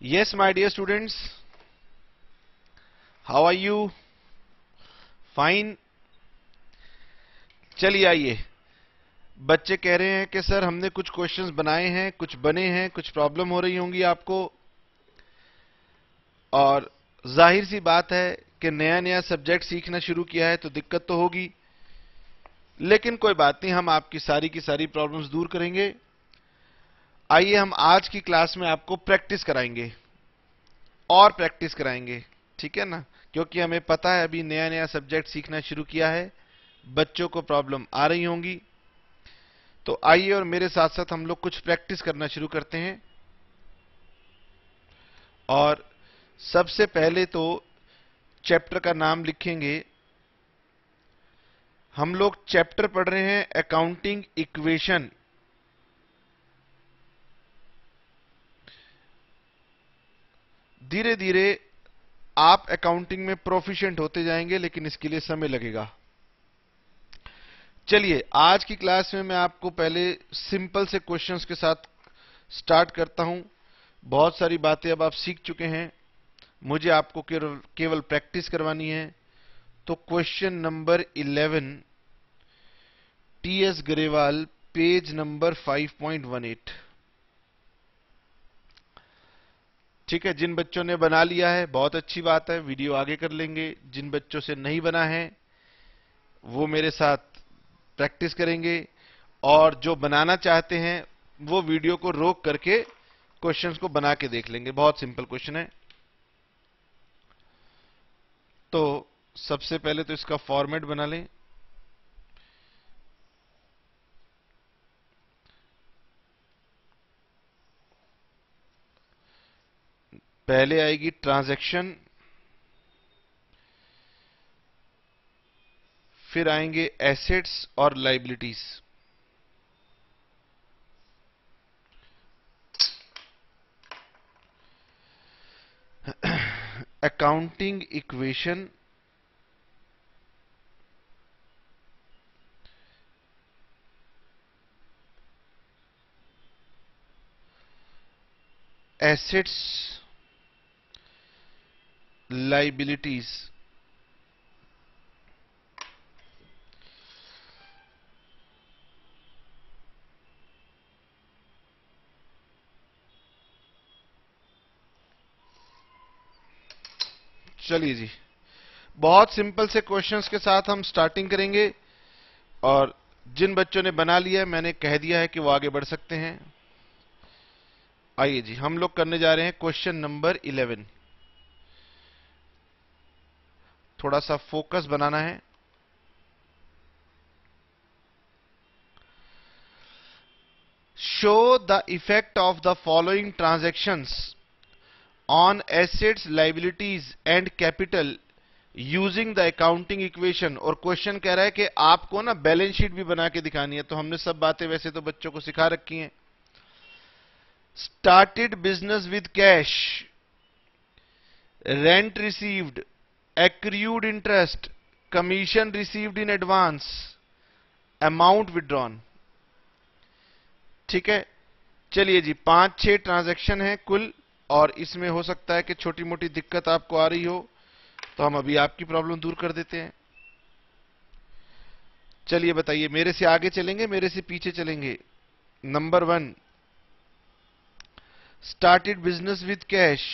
Yes, my dear students, how are you? Fine. चलिए आइए। बच्चे कह रहे हैं कि सर हमने कुछ क्वेश्चंस बनाए हैं, कुछ बने हैं, कुछ प्रॉब्लम हो रही होंगी आपको, और जाहिर सी बात है कि नया नया सब्जेक्ट सीखना शुरू किया है तो दिक्कत तो होगी, लेकिन कोई बात नहीं, हम आपकी सारी की सारी प्रॉब्लम्स दूर करेंगे। आइए हम आज की क्लास में आपको प्रैक्टिस कराएंगे और प्रैक्टिस कराएंगे, ठीक है ना? क्योंकि हमें पता है अभी नया नया सब्जेक्ट सीखना शुरू किया है, बच्चों को प्रॉब्लम आ रही होंगी। तो आइए और मेरे साथ साथ हम लोग कुछ प्रैक्टिस करना शुरू करते हैं। और सबसे पहले तो चैप्टर का नाम लिखेंगे। हम लोग चैप्टर पढ़ रहे हैं अकाउंटिंग इक्वेशन। धीरे धीरे आप अकाउंटिंग में प्रोफिशिएंट होते जाएंगे, लेकिन इसके लिए समय लगेगा। चलिए आज की क्लास में मैं आपको पहले सिंपल से क्वेश्चंस के साथ स्टार्ट करता हूं। बहुत सारी बातें अब आप सीख चुके हैं, मुझे आपको केवल प्रैक्टिस करवानी है। तो question number 11, TS Grewal, page number 5.18। ठीक है, जिन बच्चों ने बना लिया है बहुत अच्छी बात है, वीडियो आगे कर लेंगे। जिन बच्चों से नहीं बना है वो मेरे साथ प्रैक्टिस करेंगे, और जो बनाना चाहते हैं वो वीडियो को रोक करके क्वेश्चंस को बना के देख लेंगे। बहुत सिंपल क्वेश्चन है। तो सबसे पहले तो इसका फॉर्मेट बना लें। पहले आएगी ट्रांजैक्शन, फिर आएंगे एसेट्स और liabilities. Accounting equation, assets, liabilities. चलिए जी, बहुत सिंपल से क्वेश्चंस के साथ हम स्टार्टिंग करेंगे, और जिन बच्चों ने बना लिया है मैंने कह दिया है कि वो आगे बढ़ सकते हैं। आइए जी, हम लोग करने जा रहे हैं क्वेश्चन नंबर 11। थोड़ा सा फोकस बनाना है। Show the effect of the following transactions on assets, liabilities and capital using the accounting equation. और क्वेश्चन कह रहा है कि आपको ना बैलेंस शीट भी बना के दिखानी है। तो हमने सब बातें वैसे तो बच्चों को सिखा रखी हैं। Started business with cash, rent received, accrued interest, commission received in advance, amount withdrawn। ठीक है, चलिए जी, 5-6 ट्रांजैक्शन है कुल, और इसमें हो सकता है कि छोटी मोटी दिक्कत आपको आ रही हो, तो हम अभी आपकी प्रॉब्लम दूर कर देते हैं। चलिए बताइए, मेरे से आगे चलेंगे, मेरे से पीछे चलेंगे। Number 1, started business with cash.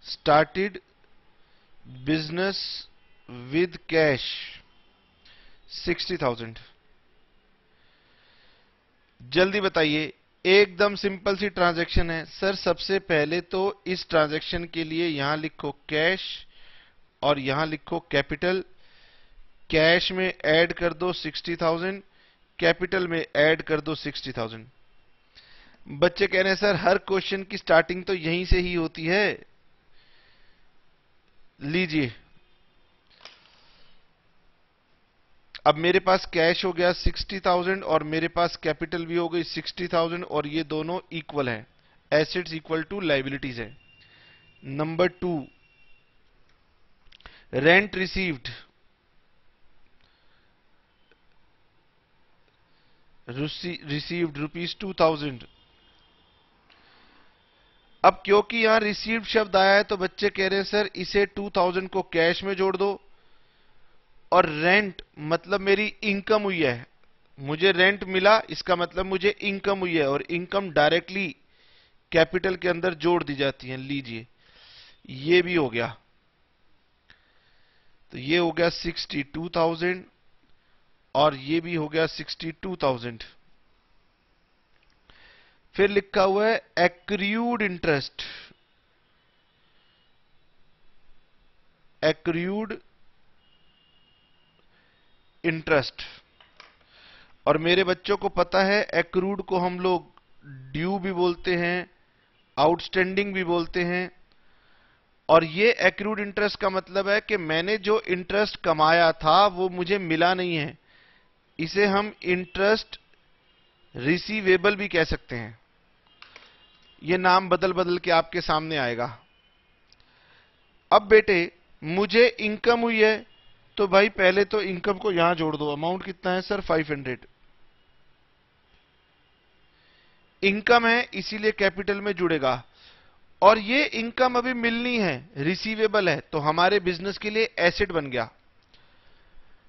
Started business with cash 60,000। जल्दी बताइए, एकदम सिंपल सी ट्रांजैक्शन है। सर सबसे पहले तो इस ट्रांजैक्शन के लिए यहां लिखो कैश और यहां लिखो कैपिटल। कैश में ऐड कर दो 60,000, कैपिटल में ऐड कर दो 60,000। बच्चे कह रहे हैं सर हर क्वेश्चन की स्टार्टिंग तो यहीं से ही होती है। लीजिए, अब मेरे पास कैश हो गया 60,000 और मेरे पास कैपिटल भी हो गई 60,000, और ये दोनों इक्वल हैं। एसेट्स इक्वल टू लायबिलिटीज है। Number 2, rent received. Received rupees 2,000, अब क्योंकि यहां रिसीव्ड शब्द आया है तो बच्चे कह रहे हैं सर इसे 2000 को कैश में जोड़ दो, और रेंट मतलब मेरी इनकम हुई है, मुझे रेंट मिला, इसका मतलब मुझे इनकम हुई है, और इनकम डायरेक्टली कैपिटल के अंदर जोड़ दी जाती है। लीजिए ये भी हो गया, तो ये हो गया 62,000 और ये भी हो गया 62,000। फिर लिखा हुआ है एक्रूड इंटरेस्ट, एक्रूड इंटरेस्ट, और मेरे बच्चों को पता है एक्रूड को हम लोग ड्यू भी बोलते हैं, आउटस्टैंडिंग भी बोलते हैं। और ये एक्रूड इंटरेस्ट का मतलब है कि मैंने जो इंटरेस्ट कमाया था वो मुझे मिला नहीं है, इसे हम इंटरेस्ट रिसीवेबल भी कह सकते हैं। ये नाम बदल बदल के आपके सामने आएगा। अब बेटे मुझे इनकम हुई है, तो भाई पहले तो इनकम को यहां जोड़ दो। अमाउंट कितना है सर 500। इनकम है इसीलिए कैपिटल में जुड़ेगा, और ये इनकम अभी मिलनी है, रिसीवेबल है, तो हमारे बिजनेस के लिए एसेट बन गया।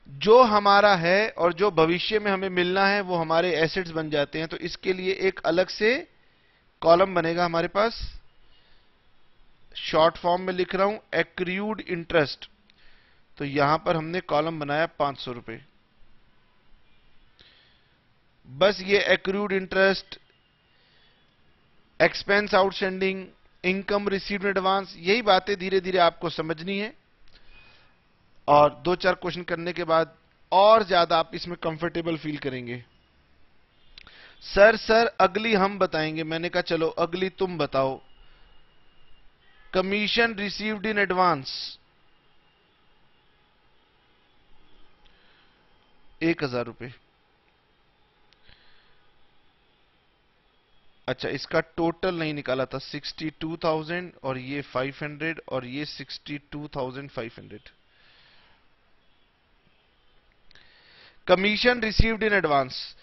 जो हमारा है और जो भविष्य में हमें मिलना है वो हमारे एसेट्स बन जाते हैं। तो इसके लिए एक अलग से कॉलम बनेगा हमारे पास, शॉर्ट फॉर्म में लिख रहा हूं एक्रूड इंटरेस्ट। तो यहां पर हमने कॉलम बनाया 500 रुपए। बस ये accrued interest, expense outstanding, income received in advance, यही बातें धीरे धीरे आपको समझनी है, और दो चार क्वेश्चन करने के बाद और ज्यादा आप इसमें कंफर्टेबल फील करेंगे। सर अगली हम बताएंगे। मैंने कहा चलो अगली तुम बताओ। कमीशन रिसीव्ड इन एडवांस 1,000 रुपए। अच्छा, इसका टोटल नहीं निकाला था, 62,000 और ये 500 और ये 62,500। कमीशन रिसीव्ड इन एडवांस,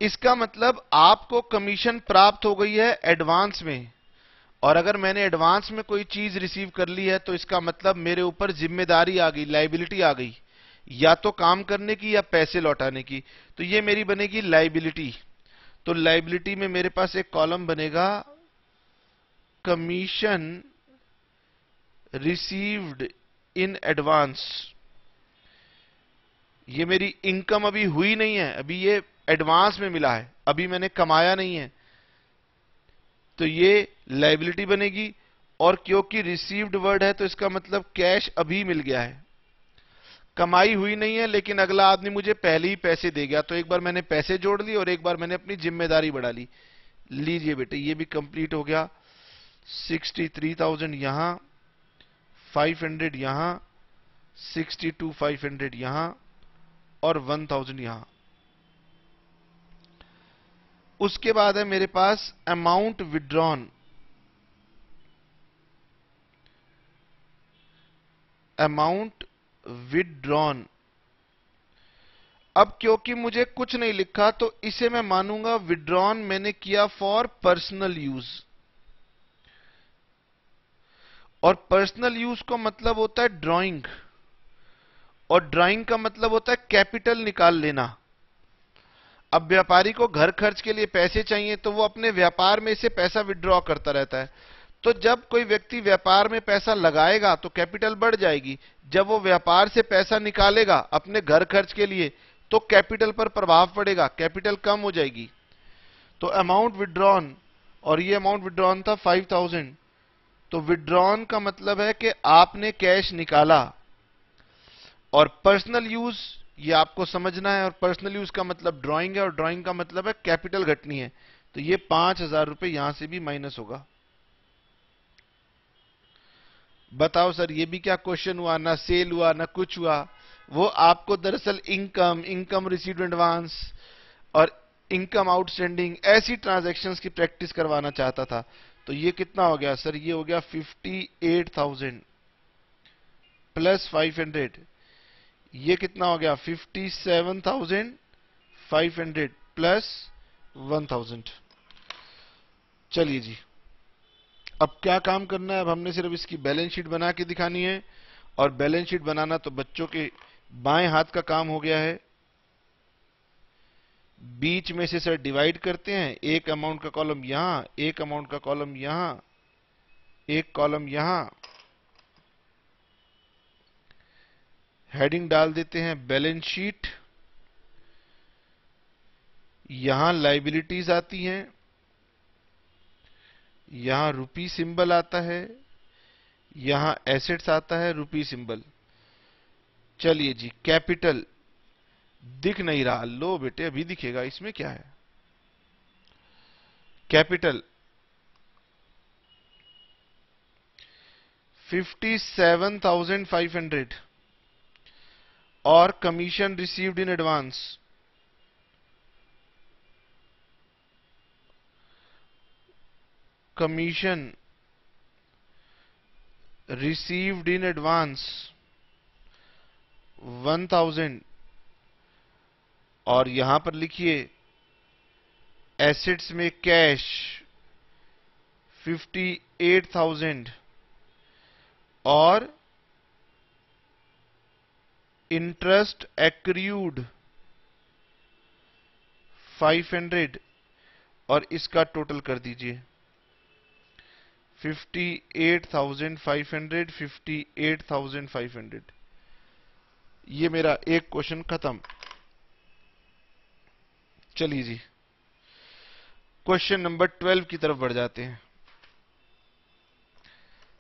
इसका मतलब आपको कमीशन प्राप्त हो गई है एडवांस में, और अगर मैंने एडवांस में कोई चीज रिसीव कर ली है तो इसका मतलब मेरे ऊपर जिम्मेदारी आ गई, लायबिलिटी आ गई, या तो काम करने की या पैसे लौटाने की। तो ये मेरी बनेगी लायबिलिटी। तो लायबिलिटी में मेरे पास एक कॉलम बनेगा कमीशन रिसीव्ड इन एडवांस। ये मेरी इनकम अभी हुई नहीं है, अभी ये एडवांस में मिला है, अभी मैंने कमाया नहीं है, तो ये लायबिलिटी बनेगी। और क्योंकि रिसीव्ड वर्ड है तो इसका मतलब कैश अभी मिल गया है, कमाई हुई नहीं है, लेकिन अगला आदमी मुझे पहले ही पैसे दे गया। तो एक बार मैंने पैसे जोड़ लिए और एक बार मैंने अपनी जिम्मेदारी बढ़ा ली। लीजिए बेटे ये भी कंप्लीट हो गया। 63,000 यहां, 500 यहां, 62,500 यहां, और 1,000 यहां। उसके बाद है मेरे पास अमाउंट विड्रॉन। अमाउंट विड्रॉन, अब क्योंकि मुझे कुछ नहीं लिखा तो इसे मैं मानूंगा विड्रॉन मैंने किया फॉर पर्सनल यूज। और पर्सनल यूज का मतलब होता है ड्राइंग, और ड्राइंग का मतलब होता है कैपिटल निकाल लेना। अब व्यापारी को घर खर्च के लिए पैसे चाहिए तो वो अपने व्यापार में से पैसा विड्रॉ करता रहता है। तो जब कोई व्यक्ति व्यापार में पैसा लगाएगा तो कैपिटल बढ़ जाएगी, जब वो व्यापार से पैसा निकालेगा अपने घर खर्च के लिए तो कैपिटल पर प्रभाव पड़ेगा, कैपिटल कम हो जाएगी। तो अमाउंट विड्रॉन, और ये अमाउंट विड्रॉन था 5,000। तो विड्रॉन का मतलब है कि आपने कैश निकाला, और पर्सनल यूज ये आपको समझना है, और पर्सनल यूज का मतलब ड्राइंग है, और ड्राइंग का मतलब है कैपिटल घटनी है। तो ये 5,000 रुपए यहां से भी माइनस होगा। बताओ सर ये भी क्या क्वेश्चन हुआ, ना सेल हुआ ना कुछ हुआ। वो आपको दरअसल इनकम, इनकम रिसीव्ड एडवांस और इनकम आउटस्टैंडिंग ऐसी ट्रांजैक्शंस की प्रैक्टिस करवाना चाहता था। तो ये कितना हो गया सर, ये हो गया 58,000 प्लस 500, ये कितना हो गया 57,500 प्लस 1,000। चलिए जी अब क्या काम करना है? अब हमने सिर्फ इसकी बैलेंस शीट बना के दिखानी है, और बैलेंस शीट बनाना तो बच्चों के बाएं हाथ का काम हो गया है। बीच में से सर डिवाइड करते हैं, एक अमाउंट का कॉलम यहां, एक अमाउंट का कॉलम यहां, एक कॉलम यहां, हेडिंग डाल देते हैं बैलेंस शीट। यहां लायबिलिटीज आती हैं, यहां रुपी सिंबल आता है, यहां एसेट्स आता है रुपी सिंबल। चलिए जी, कैपिटल दिख नहीं रहा, लो बेटे अभी दिखेगा, इसमें क्या है। कैपिटल 57,500 और commission received in advance commission received in advance 1,000, और यहां पर लिखिए एसेट्स में कैश 58,000 और इंटरेस्ट एक्रूड 500, और इसका टोटल कर दीजिए 58,500, 58,500। ये मेरा एक क्वेश्चन खत्म। चलिए जी, क्वेश्चन नंबर 12 की तरफ बढ़ जाते हैं।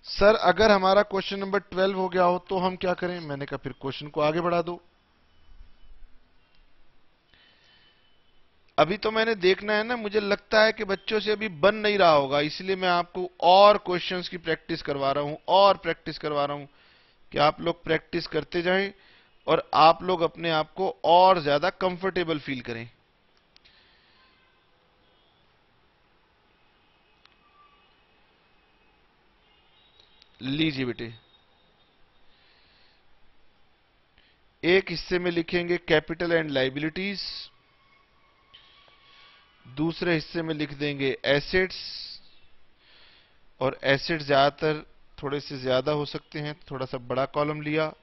सर अगर हमारा क्वेश्चन नंबर 12 हो गया हो तो हम क्या करें? मैंने कहा फिर क्वेश्चन को आगे बढ़ा दो। अभी तो मैंने देखना है ना, मुझे लगता है कि बच्चों से अभी बन नहीं रहा होगा, इसलिए मैं आपको और क्वेश्चंस की प्रैक्टिस करवा रहा हूं, और प्रैक्टिस करवा रहा हूं कि आप लोग प्रैक्टिस करते जाएं और आप लोग अपने आप को और ज्यादा कंफर्टेबल फील करें। लीजिए बेटे, एक हिस्से में लिखेंगे कैपिटल एंड लायबिलिटीज, दूसरे हिस्से में लिख देंगे एसेट्स, और एसेट्स ज्यादातर थोड़े से ज्यादा हो सकते हैं, थोड़ा सा बड़ा कॉलम लिया।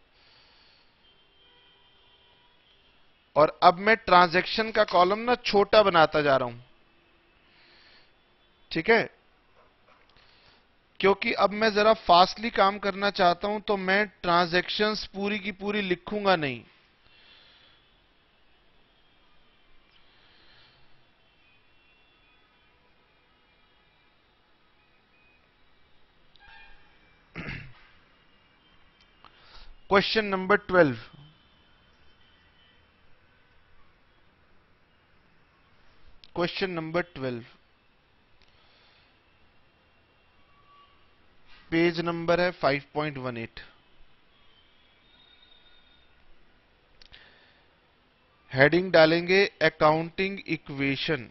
और अब मैं ट्रांजैक्शन का कॉलम ना छोटा बनाता जा रहा हूं, ठीक है, क्योंकि अब मैं जरा फास्टली काम करना चाहता हूं, तो मैं ट्रांजैक्शंस पूरी की पूरी लिखूंगा नहीं। Question number 12, question number 12, page number है 5.18। हेडिंग डालेंगे अकाउंटिंग इक्वेशन।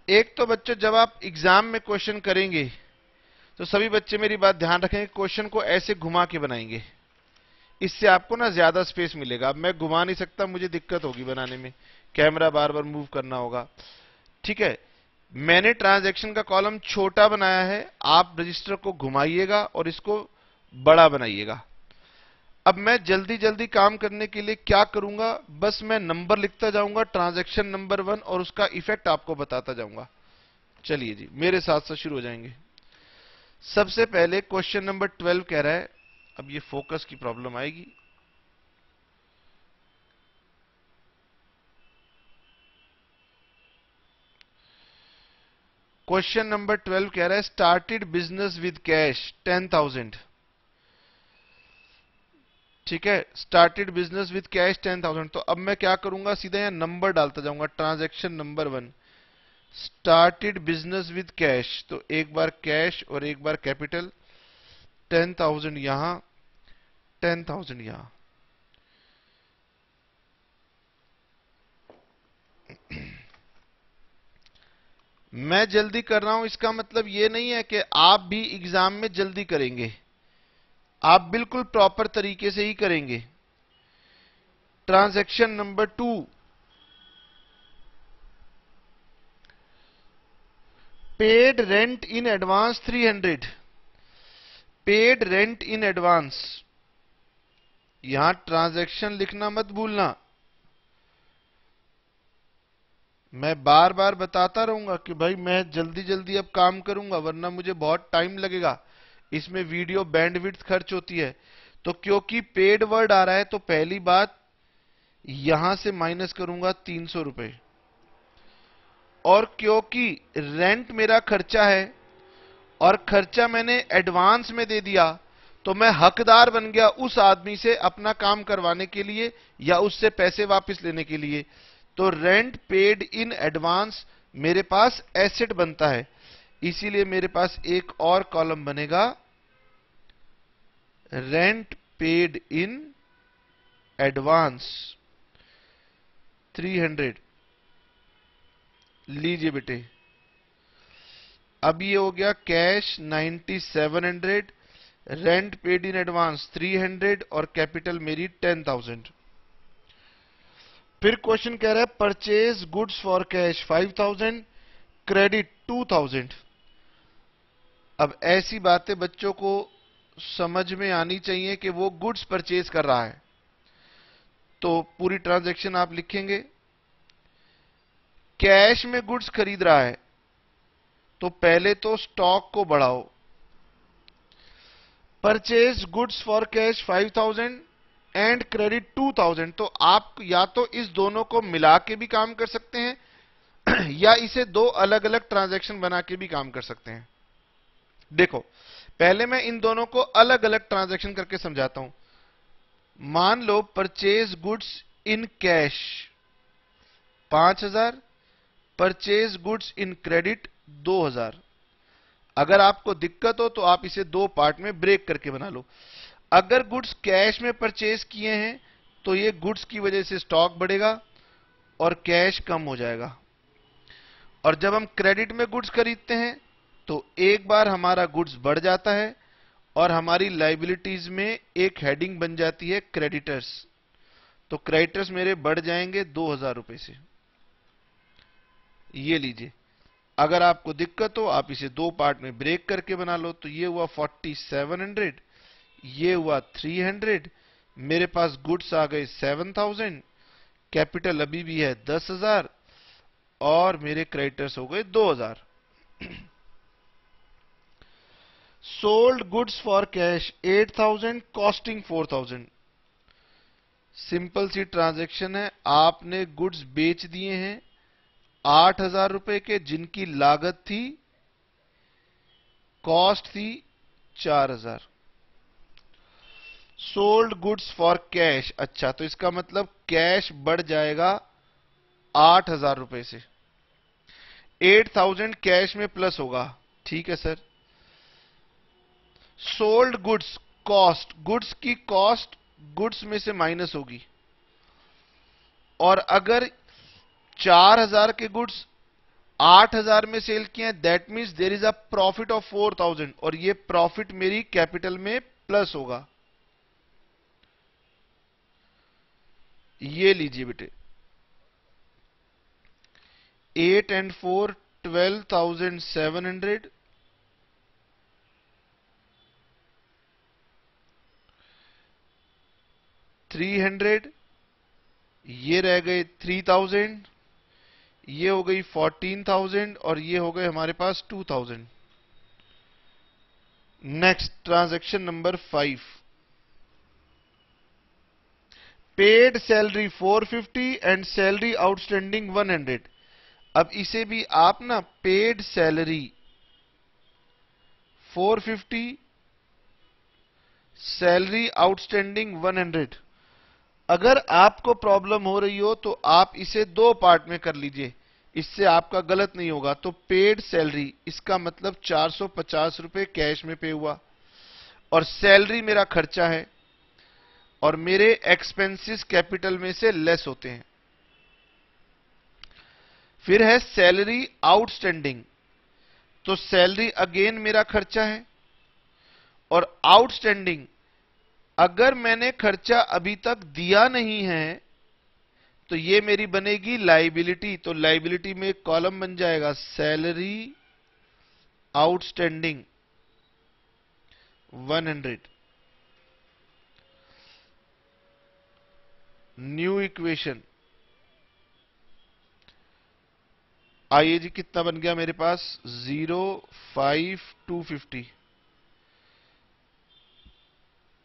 एक तो बच्चों, जब आप एग्जाम में क्वेश्चन करेंगे तो सभी बच्चे मेरी बात ध्यान रखेंगे, क्वेश्चन को ऐसे घुमा के बनाएंगे, इससे आपको ना ज्यादा स्पेस मिलेगा। अब मैं घुमा नहीं सकता, मुझे दिक्कत होगी बनाने में, कैमरा बार बार मूव करना होगा, ठीक है। मैंने ट्रांजैक्शन का कॉलम छोटा बनाया है, आप रजिस्टर को घुमाइएगा और इसको बड़ा बनाइएगा। अब मैं जल्दी जल्दी काम करने के लिए क्या करूंगा, बस मैं नंबर लिखता जाऊंगा, ट्रांजैक्शन नंबर 1, और उसका इफेक्ट आपको बताता जाऊंगा। चलिए जी, मेरे साथ साथ शुरू हो जाएंगे। सबसे पहले क्वेश्चन नंबर 12 कह रहा है, अब ये फोकस की प्रॉब्लम आएगी। क्वेश्चन नंबर 12 कह रहा है स्टार्टेड बिजनेस विद कैश 10,000, ठीक है। स्टार्टेड बिजनेस विद कैश 10,000, तो अब मैं क्या करूंगा, सीधा यहां नंबर डालता जाऊंगा, transaction number 1, started business with cash, तो एक बार कैश और एक बार कैपिटल, 10,000 यहां, 10,000 यहां। मैं जल्दी कर रहा हूं, इसका मतलब यह नहीं है कि आप भी एग्जाम में जल्दी करेंगे, आप बिल्कुल प्रॉपर तरीके से ही करेंगे। Transaction number 2, paid rent in advance 300, paid rent in advance. यहां ट्रांजैक्शन लिखना मत भूलना। मैं बार बार बताता रहूंगा कि भाई मैं जल्दी जल्दी अब काम करूंगा, वरना मुझे बहुत टाइम लगेगा, इसमें वीडियो बैंडविड्थ खर्च होती है। तो क्योंकि पेड वर्ड आ रहा है तो पहली बात यहां से माइनस करूंगा 300 रुपए, और क्योंकि रेंट मेरा खर्चा है और खर्चा मैंने एडवांस में दे दिया, तो मैं हकदार बन गया उस आदमी से अपना काम करवाने के लिए या उससे पैसे वापस लेने के लिए। तो रेंट पेड इन एडवांस मेरे पास एसेट बनता है, इसीलिए मेरे पास एक और कॉलम बनेगा रेंट पेड इन एडवांस 300। लीजिए बेटे, अब ये हो गया cash 9700, rent paid in advance 300 और कैपिटल मेरी 10,000। फिर क्वेश्चन कह रहा है purchase goods for cash 5,000, credit 2,000। अब ऐसी बातें बच्चों को समझ में आनी चाहिए कि वो गुड्स परचेज कर रहा है। तो पूरी ट्रांजैक्शन आप लिखेंगे, कैश में गुड्स खरीद रहा है तो पहले तो स्टॉक को बढ़ाओ। Purchase goods for cash 5,000 and credit 2,000। तो आप या तो इस दोनों को मिला के भी काम कर सकते हैं या इसे दो अलग अलग ट्रांजैक्शन बना के भी काम कर सकते हैं। देखो, पहले मैं इन दोनों को अलग अलग ट्रांजैक्शन करके समझाता हूं। मान लो purchase goods in cash 5,000, purchase goods in credit 2,000। अगर आपको दिक्कत हो तो आप इसे दो पार्ट में ब्रेक करके बना लो। अगर गुड्स कैश में परचेज किए हैं तो ये गुड्स की वजह से स्टॉक बढ़ेगा और कैश कम हो जाएगा। और जब हम क्रेडिट में गुड्स खरीदते हैं तो एक बार हमारा गुड्स बढ़ जाता है और हमारी लायबिलिटीज में एक हेडिंग बन जाती है क्रेडिटर्स। तो क्रेडिटर्स मेरे बढ़ जाएंगे 2,000 रुपए से। ये लीजिए, अगर आपको दिक्कत हो आप इसे दो पार्ट में ब्रेक करके बना लो। तो ये हुआ 4700, ये हुआ 300, मेरे पास गुड्स आ गए 7,000, कैपिटल अभी भी है 10,000 और मेरे क्रेडिटर्स हो गए 2,000। Sold goods for cash 8,000, costing 4,000। Simple सी ट्रांजैक्शन है, आपने गुड्स बेच दिए हैं 8,000 रुपए के, जिनकी लागत थी, कॉस्ट थी 4,000। सोल्ड गुड्स फॉर कैश, अच्छा तो इसका मतलब कैश बढ़ जाएगा 8,000 रुपए से, 8,000 कैश में प्लस होगा। ठीक है sir. Sold goods cost, goods की कॉस्ट गुड्स में से माइनस होगी, और अगर 4,000 के गुड्स 8,000 में सेल किए हैं, that means there is a profit of 4,000, और ये प्रॉफिट मेरी कैपिटल में प्लस होगा। ये लीजिए बेटे, 8 and 4 12,700, 300, ये रह गए 3,000, ये हो गई 14,000 और ये हो गए हमारे पास 2,000। Next transaction number 5, paid salary 450 and salary outstanding 100। अब इसे भी आप ना पेड सैलरी 450, सैलरी आउटस्टैंडिंग 100। अगर आपको प्रॉब्लम हो रही हो तो आप इसे दो पार्ट में कर लीजिए, इससे आपका गलत नहीं होगा। तो पेड सैलरी, इसका मतलब 450 रुपए कैश में पे हुआ, और सैलरी मेरा खर्चा है और मेरे एक्सपेंसेस कैपिटल में से लेस होते हैं। फिर है सैलरी आउटस्टैंडिंग, तो सैलरी अगेन मेरा खर्चा है, और आउटस्टैंडिंग अगर मैंने खर्चा अभी तक दिया नहीं है तो ये मेरी बनेगी लायबिलिटी। तो लायबिलिटी में एक कॉलम बन जाएगा सैलरी आउटस्टैंडिंग 100, न्यू इक्वेशन। आइए जी, कितना बन गया मेरे पास? 05250,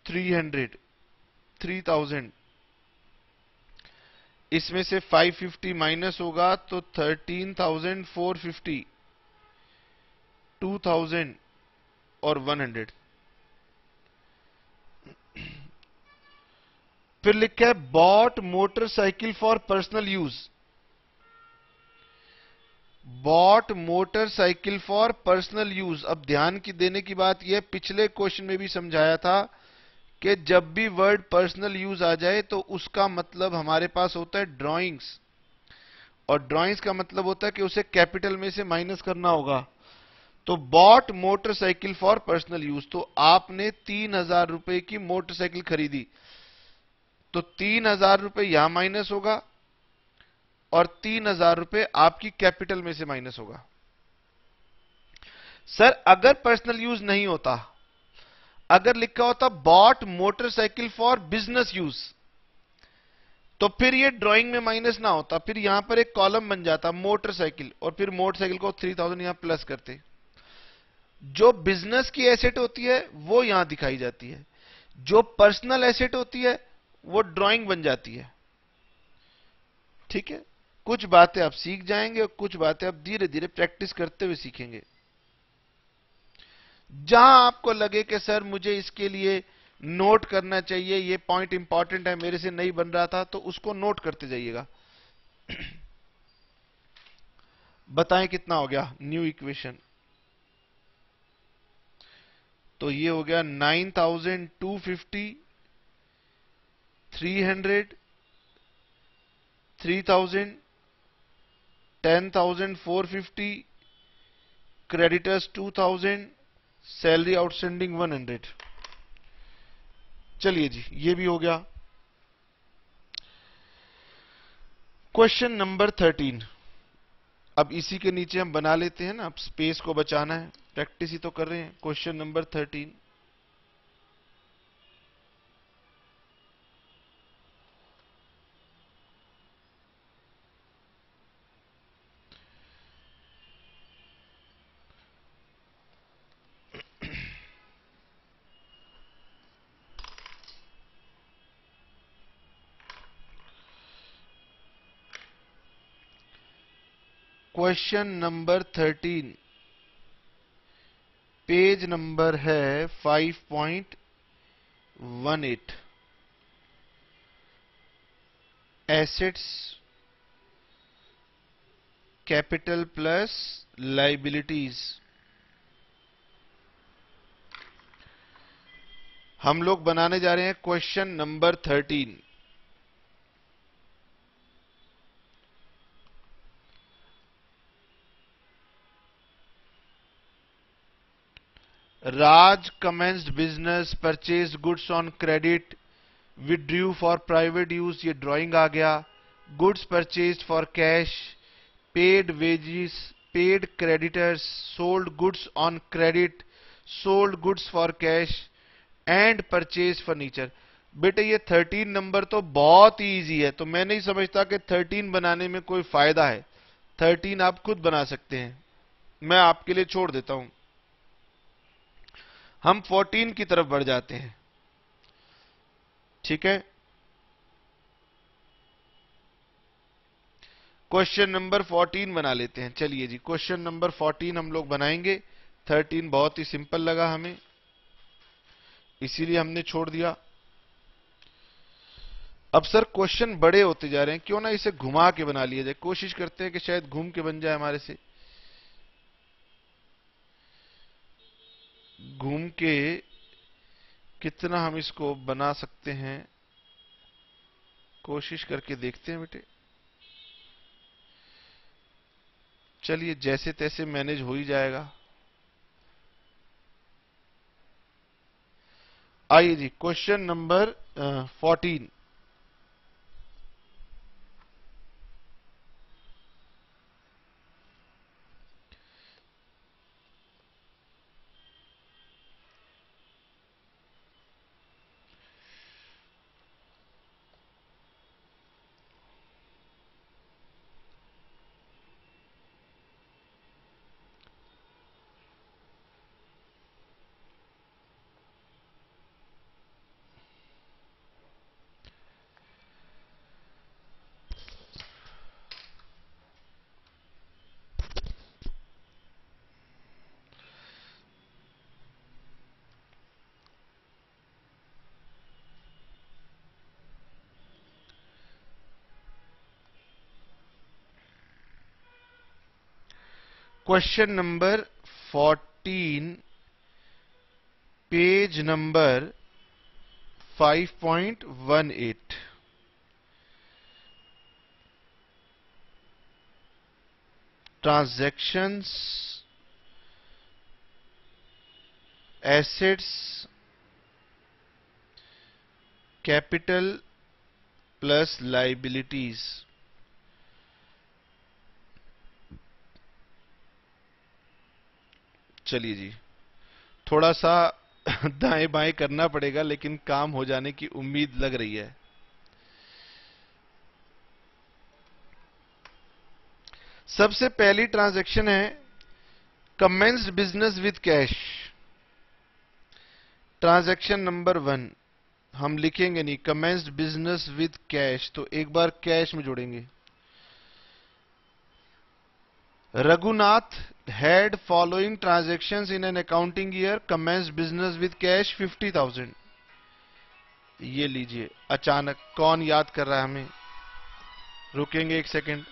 300, 3000। इसमें से 550 माइनस होगा तो 13,450, 2000 और 100। फिर लिखा है bought motorcycle for personal use. Bought motorcycle for personal use. अब ध्यान की देने की बात यह, पिछले क्वेश्चन में भी समझाया था कि जब भी वर्ड पर्सनल यूज आ जाए तो उसका मतलब हमारे पास होता है ड्राइंग्स, और ड्राइंग्स का मतलब होता है कि उसे कैपिटल में से माइनस करना होगा। तो bought motorcycle for personal use, तो आपने 3,000 रुपए की मोटरसाइकिल खरीदी, तो 3,000 रुपए यहां माइनस होगा और 3,000 रुपए आपकी कैपिटल में से माइनस होगा। सर अगर पर्सनल यूज नहीं होता, अगर लिखा होता bought motorcycle for business use, तो फिर ये ड्राइंग में माइनस ना होता, फिर यहां पर एक कॉलम बन जाता मोटरसाइकिल, और फिर मोटरसाइकिल को 3,000 यहां प्लस करते। जो बिजनेस की एसेट होती है वो यहां दिखाई जाती है, जो पर्सनल एसेट होती है वो ड्राइंग बन जाती है। ठीक है, कुछ बातें आप सीख जाएंगे और कुछ बातें आप धीरे धीरे प्रैक्टिस करते हुए सीखेंगे। जहां आपको लगे कि सर मुझे इसके लिए नोट करना चाहिए, ये पॉइंट इंपॉर्टेंट है, मेरे से नहीं बन रहा था, तो उसको नोट करते जाइएगा। बताएं कितना हो गया न्यू इक्वेशन? तो ये हो गया 9,250, 300, 3,000, 10,450, क्रेडिटर्स 2,000, सैलरी आउटस्टैंडिंग 100। चलिए जी, ये भी हो गया। Question number 13। अब इसी के नीचे हम बना लेते हैं ना, अब स्पेस को बचाना है, प्रैक्टिस ही तो कर रहे हैं। Question number 13। Question number 13, page number है 5.18। Assets capital plus liabilities. हम लोग बनाने जा रहे हैं question number 13। Raj commenced business, purchased goods on credit, withdrew for private use, ये ड्राइंग आ गया। Goods purchased for cash, paid wages, paid creditors, sold goods on credit, sold goods for cash and purchased furniture। बेटे ये 13 number तो बहुत ही easy है, तो मैं नहीं समझता कि 13 बनाने में कोई फायदा है। 13 आप खुद बना सकते हैं, मैं आपके लिए छोड़ देता हूं। हम 14 की तरफ बढ़ जाते हैं। ठीक है, क्वेश्चन नंबर 14 बना लेते हैं। चलिए जी, क्वेश्चन नंबर 14 हम लोग बनाएंगे। 13 बहुत ही सिंपल लगा हमें, इसीलिए हमने छोड़ दिया। अब सर क्वेश्चन बड़े होते जा रहे हैं, क्यों ना इसे घुमा के बना लिया जाए। कोशिश करते हैं कि शायद घूम के बन जाए हमारे से। घूम के कितना हम इसको बना सकते हैं, कोशिश करके देखते हैं बेटे। चलिए, जैसे तैसे मैनेज हो ही जाएगा। आइए जी, question number 14। Question number 14, page number 5.18। Transactions, assets, capital plus liabilities. चलिए जी, थोड़ा सा दाएं बाएं करना पड़ेगा, लेकिन काम हो जाने की उम्मीद लग रही है। सबसे पहली ट्रांजैक्शन है commenced business with cash. Transaction number 1 हम लिखेंगे नहीं, कमेंस्ड बिजनेस विद कैश, तो एक बार कैश में जोड़ेंगे। Raghunath had following transactions in an accounting year, commenced business with cash 50,000। ये लीजिए, अचानक कौन याद कर रहा है हमें? रुकेंगे एक सेकंड।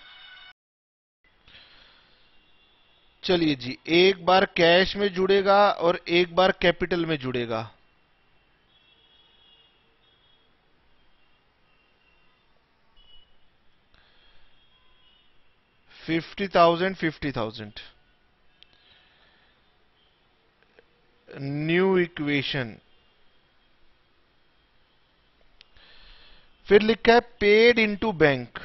चलिए जी, एक बार कैश में जुड़ेगा और एक बार कैपिटल में जुड़ेगा। $50,000 न्यू इक्वेशन। फिर लिखा है पेड इनटू बैंक।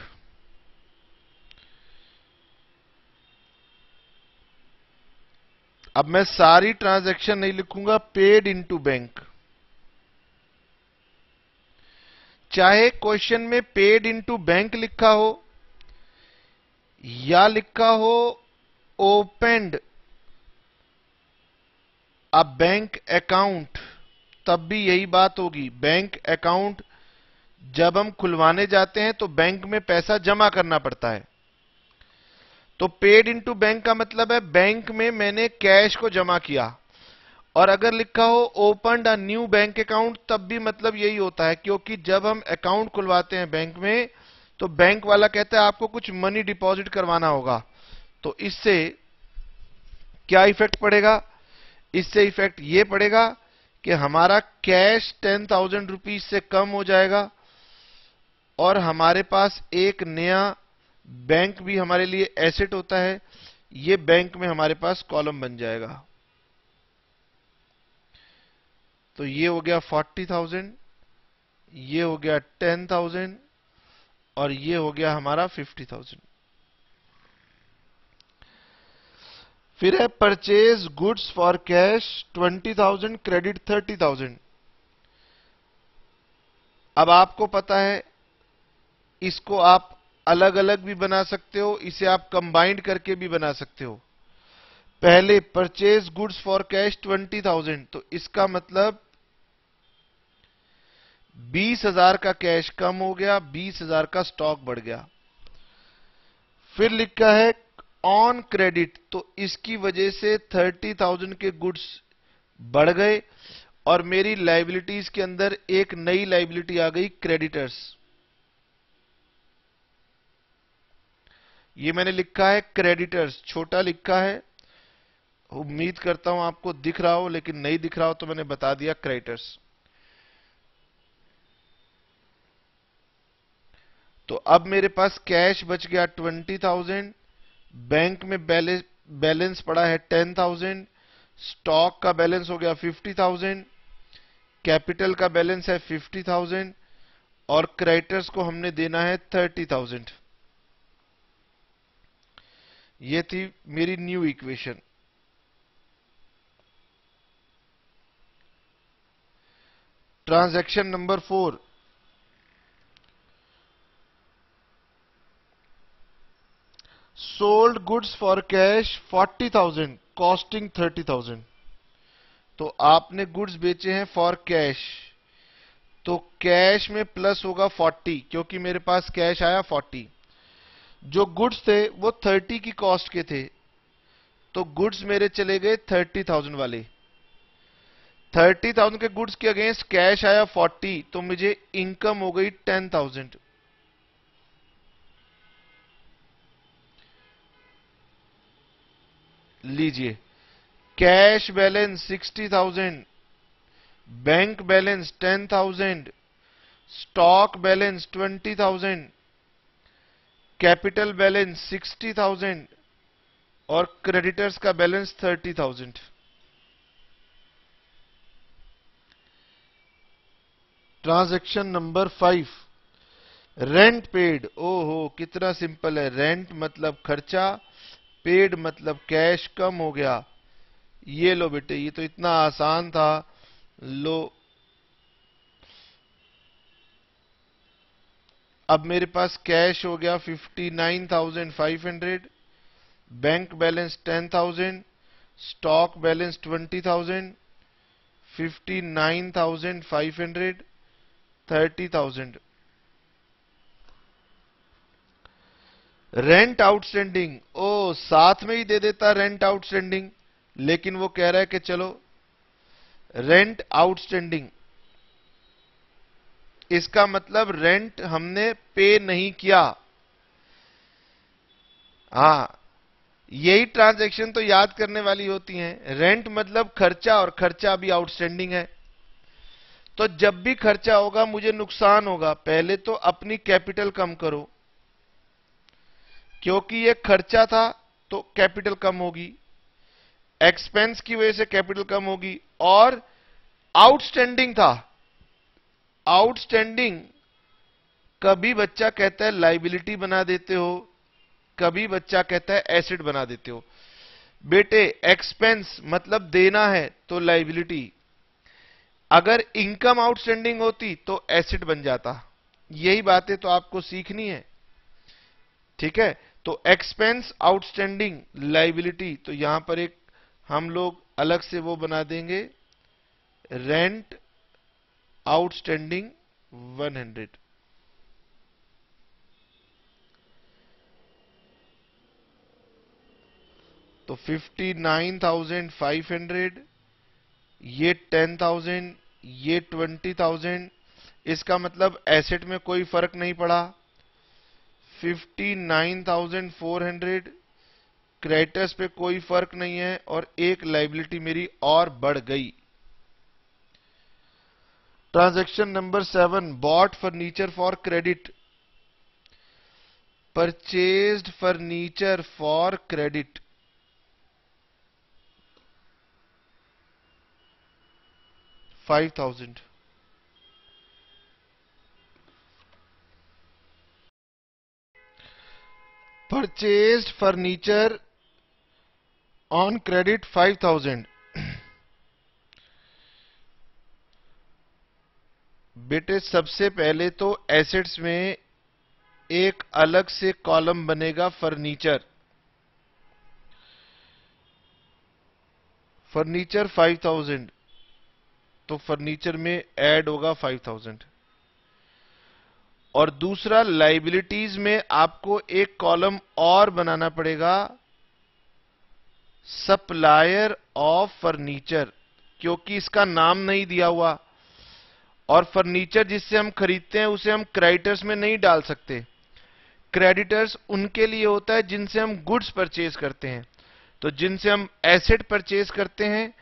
अब मैं सारी ट्रांजैक्शन नहीं लिखूंगा, पेड इनटू बैंक। चाहे क्वेश्चन में पेड इनटू बैंक लिखा हो या लिखा हो ओपनड अ बैंक अकाउंट, तब भी यही बात होगी। बैंक अकाउंट जब हम खुलवाने जाते हैं तो बैंक में पैसा जमा करना पड़ता है। तो पेड इनटू बैंक का मतलब है बैंक में मैंने कैश को जमा किया। और अगर लिखा हो opened a new bank account, तब भी मतलब यही होता है, क्योंकि जब हम अकाउंट खुलवाते हैं बैंक में तो बैंक वाला कहता है आपको कुछ मनी डिपॉजिट करवाना होगा। तो इससे क्या इफेक्ट पड़ेगा? इससे इफेक्ट ये पड़ेगा कि हमारा कैश 10,000 रुपीज से कम हो जाएगा और हमारे पास एक नया बैंक भी हमारे लिए एसेट होता है। ये बैंक में हमारे पास कॉलम बन जाएगा। तो ये हो गया 40,000, ये हो गया 10,000 और ये हो गया हमारा 50,000। फिर है purchase goods for cash 20,000, credit 30,000। अब आपको पता है इसको आप अलग अलग भी बना सकते हो, इसे आप कंबाइंड करके भी बना सकते हो। पहले परचेज गुड्स फॉर कैश 20,000, तो इसका मतलब 20,000 का कैश कम हो गया, 20,000 का स्टॉक बढ़ गया। फिर लिखा है ऑन क्रेडिट, तो इसकी वजह से 30,000 के गुड्स बढ़ गए और मेरी लाइबिलिटीज के अंदर एक नई लाइबिलिटी आ गई, क्रेडिटर्स। ये मैंने लिखा है क्रेडिटर्स, छोटा लिखा है, उम्मीद करता हूं आपको दिख रहा हो, लेकिन नहीं दिख रहा हो तो मैंने बता दिया क्रेडिटर्स। तो अब मेरे पास कैश बच गया 20,000, बैंक में बैलेंस पड़ा है 10,000, स्टॉक का बैलेंस हो गया 50,000, कैपिटल का बैलेंस है 50,000 और क्रेडिटर्स को हमने देना है 30,000। ये थी मेरी new equation. Transaction number 4, sold goods for cash 40,000, costing 30,000। तो आपने गुड्स बेचे हैं फॉर कैश, तो कैश में प्लस होगा 40, क्योंकि मेरे पास कैश आया 40। जो गुड्स थे वो 30 की कॉस्ट के थे, तो गुड्स मेरे चले गए 30,000 वाले। 30,000 के गुड्स के अगेंस्ट कैश आया 40, तो मुझे इनकम हो गई 10,000। लीजिए, cash balance 60,000, bank balance 10,000, stock balance 20,000, capital balance 60,000 और क्रेडिटर्स का balance 30,000। Transaction number 5, rent paid. ओहो, कितना सिंपल है। रेंट मतलब खर्चा, पेड मतलब कैश कम हो गया। ये लो बेटे, ये तो इतना आसान था। लो, अब मेरे पास कैश हो गया 59,500, bank balance 10,000, stock balance 20,000, 59,500, 30,000। Rent outstanding, ओ साथ में ही दे देता रेंट आउटस्टैंडिंग, लेकिन वो कह रहा है कि चलो रेंट आउटस्टैंडिंग, इसका मतलब रेंट हमने पे नहीं किया। हां, यही ट्रांजैक्शन तो याद करने वाली होती हैं। रेंट मतलब खर्चा, और खर्चा भी आउटस्टैंडिंग है। तो जब भी खर्चा होगा मुझे नुकसान होगा, पहले तो अपनी कैपिटल कम करो, क्योंकि ये खर्चा था तो कैपिटल कम होगी, एक्सपेंस की वजह से कैपिटल कम होगी, और आउटस्टैंडिंग था। आउटस्टैंडिंग कभी बच्चा कहता है लाइबिलिटी बना देते हो, कभी बच्चा कहता है एसेट बना देते हो। बेटे, एक्सपेंस मतलब देना है तो लाइबिलिटी, अगर इनकम आउटस्टैंडिंग होती तो एसेट बन जाता। यही बातें तो आपको सीखनी है, ठीक है। तो एक्सपेंस आउटस्टैंडिंग लाइबिलिटी, तो यहां पर एक हम लोग अलग से वो बना देंगे, रेंट आउटस्टैंडिंग 100। तो 59,500, ये 10,000, ये 20,000, इसका मतलब एसेट में कोई फर्क नहीं पड़ा। 59,400, क्रेडिटर्स पे कोई फर्क नहीं है, और एक लाइबिलिटी मेरी और बढ़ गई। Transaction number 7, bought furniture for credit. Purchased furniture for credit, $5,000। Purchased furniture on credit 5,000। बेटे, सबसे पहले तो एसेट्स में एक अलग से कॉलम बनेगा फर्नीचर। फर्नीचर 5,000, तो फर्नीचर में ऐड होगा 5,000। और दूसरा, लाइबिलिटीज में आपको एक कॉलम और बनाना पड़ेगा, सप्लायर ऑफ फर्नीचर, क्योंकि इसका नाम नहीं दिया हुआ, और फर्नीचर जिससे हम खरीदते हैं उसे हम क्रेडिटर्स में नहीं डाल सकते। क्रेडिटर्स उनके लिए होता है जिनसे हम गुड्स परचेज करते हैं। तो जिनसे हम एसेट परचेज करते हैं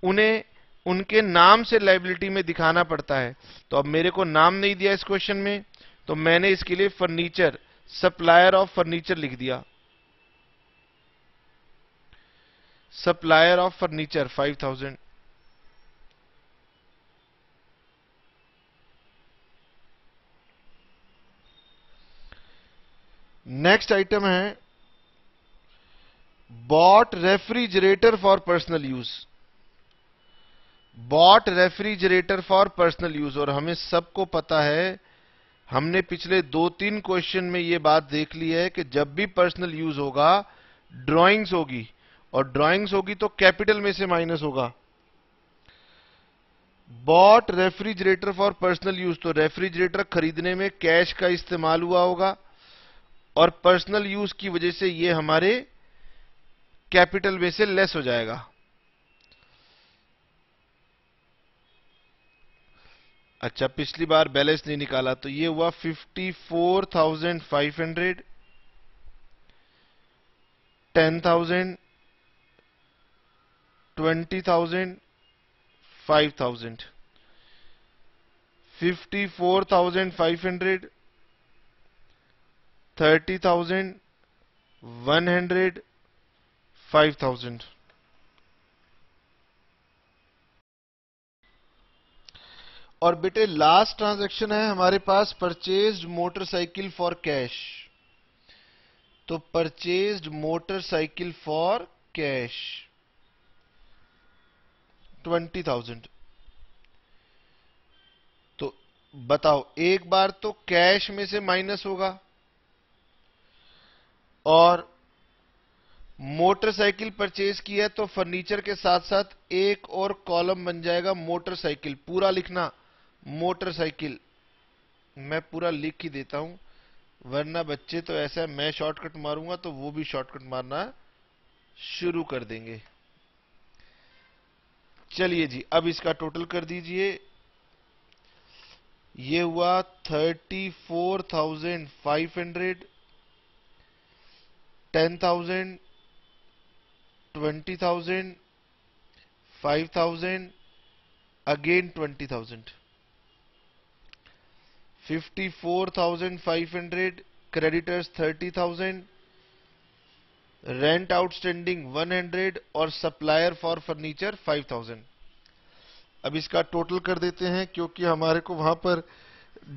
उन्हें उनके नाम से लाइबिलिटी में दिखाना पड़ता है। तो अब मेरे को नाम नहीं दिया इस क्वेश्चन में, तो मैंने इसके लिए फर्नीचर, सप्लायर ऑफ फर्नीचर लिख दिया। Supplier of furniture 5,000। Next item है bought refrigerator for personal use. Bought refrigerator for personal use, और हमें सबको पता है, हमने पिछले 2-3 क्वेश्चन में यह बात देख ली है कि जब भी पर्सनल यूज होगा ड्राइंग्स होगी, और ड्राइंग्स होगी तो कैपिटल में से माइनस होगा। Bought refrigerator for personal use, तो रेफ्रिजरेटर खरीदने में कैश का इस्तेमाल हुआ होगा, और पर्सनल यूज की वजह से ये हमारे कैपिटल में से लेस हो जाएगा। अच्छा, पिछली बार बैलेंस नहीं निकाला, तो ये हुआ 54,500, 10,000, 20,000, 5,000, 54,500, 30,000, 100, 5,000. और बेटे लास्ट ट्रांजैक्शन है हमारे पास परचेज्ड मोटरसाइकिल फॉर कैश। तो परचेज्ड मोटरसाइकिल फॉर कैश 20,000। तो बताओ, एक बार तो कैश में से माइनस होगा और मोटरसाइकिल परचेज की है तो फर्नीचर के साथ साथ एक और कॉलम बन जाएगा मोटरसाइकिल। पूरा लिखना मोटरसाइकिल, मैं पूरा लिख ही देता हूं, वरना बच्चे तो ऐसा है मैं शॉर्टकट मारूंगा तो वो भी शॉर्टकट मारना शुरू कर देंगे। चलिए जी, अब इसका टोटल कर दीजिए। ये हुआ 34,500, 10,000, 20,000, 5,000, अगेन 20,000, 54,500, क्रेडिटर्स 30,000, रेंट आउटस्टैंडिंग 100 और सप्लायर फॉर फर्नीचर 5,000। अब इसका टोटल कर देते हैं क्योंकि हमारे को वहां पर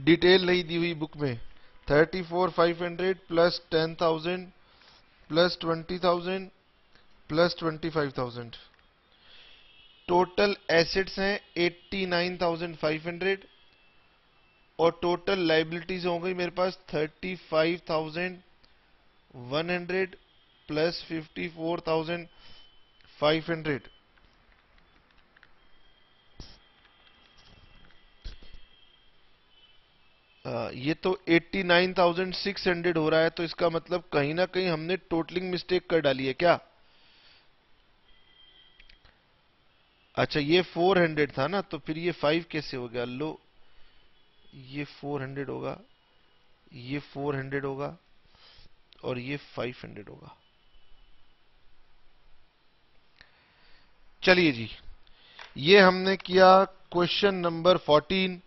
डिटेल नहीं दी हुई बुक में। 34,500 plus 10,000 plus 20,000 plus 25,000, total assets हैं 89,500 और टोटल लाइबिलिटीज हो गई मेरे पास 35,100 प्लस 54,500। ये तो 89,600 हो रहा है, तो इसका मतलब कहीं ना कहीं हमने टोटलिंग मिस्टेक कर डाली है क्या? अच्छा, ये 400 था ना, तो फिर ये 5 कैसे हो गया? लो, ये 400 होगा, ये 400 होगा और ये 500 होगा। चलिए जी, ये हमने किया क्वेश्चन नंबर 14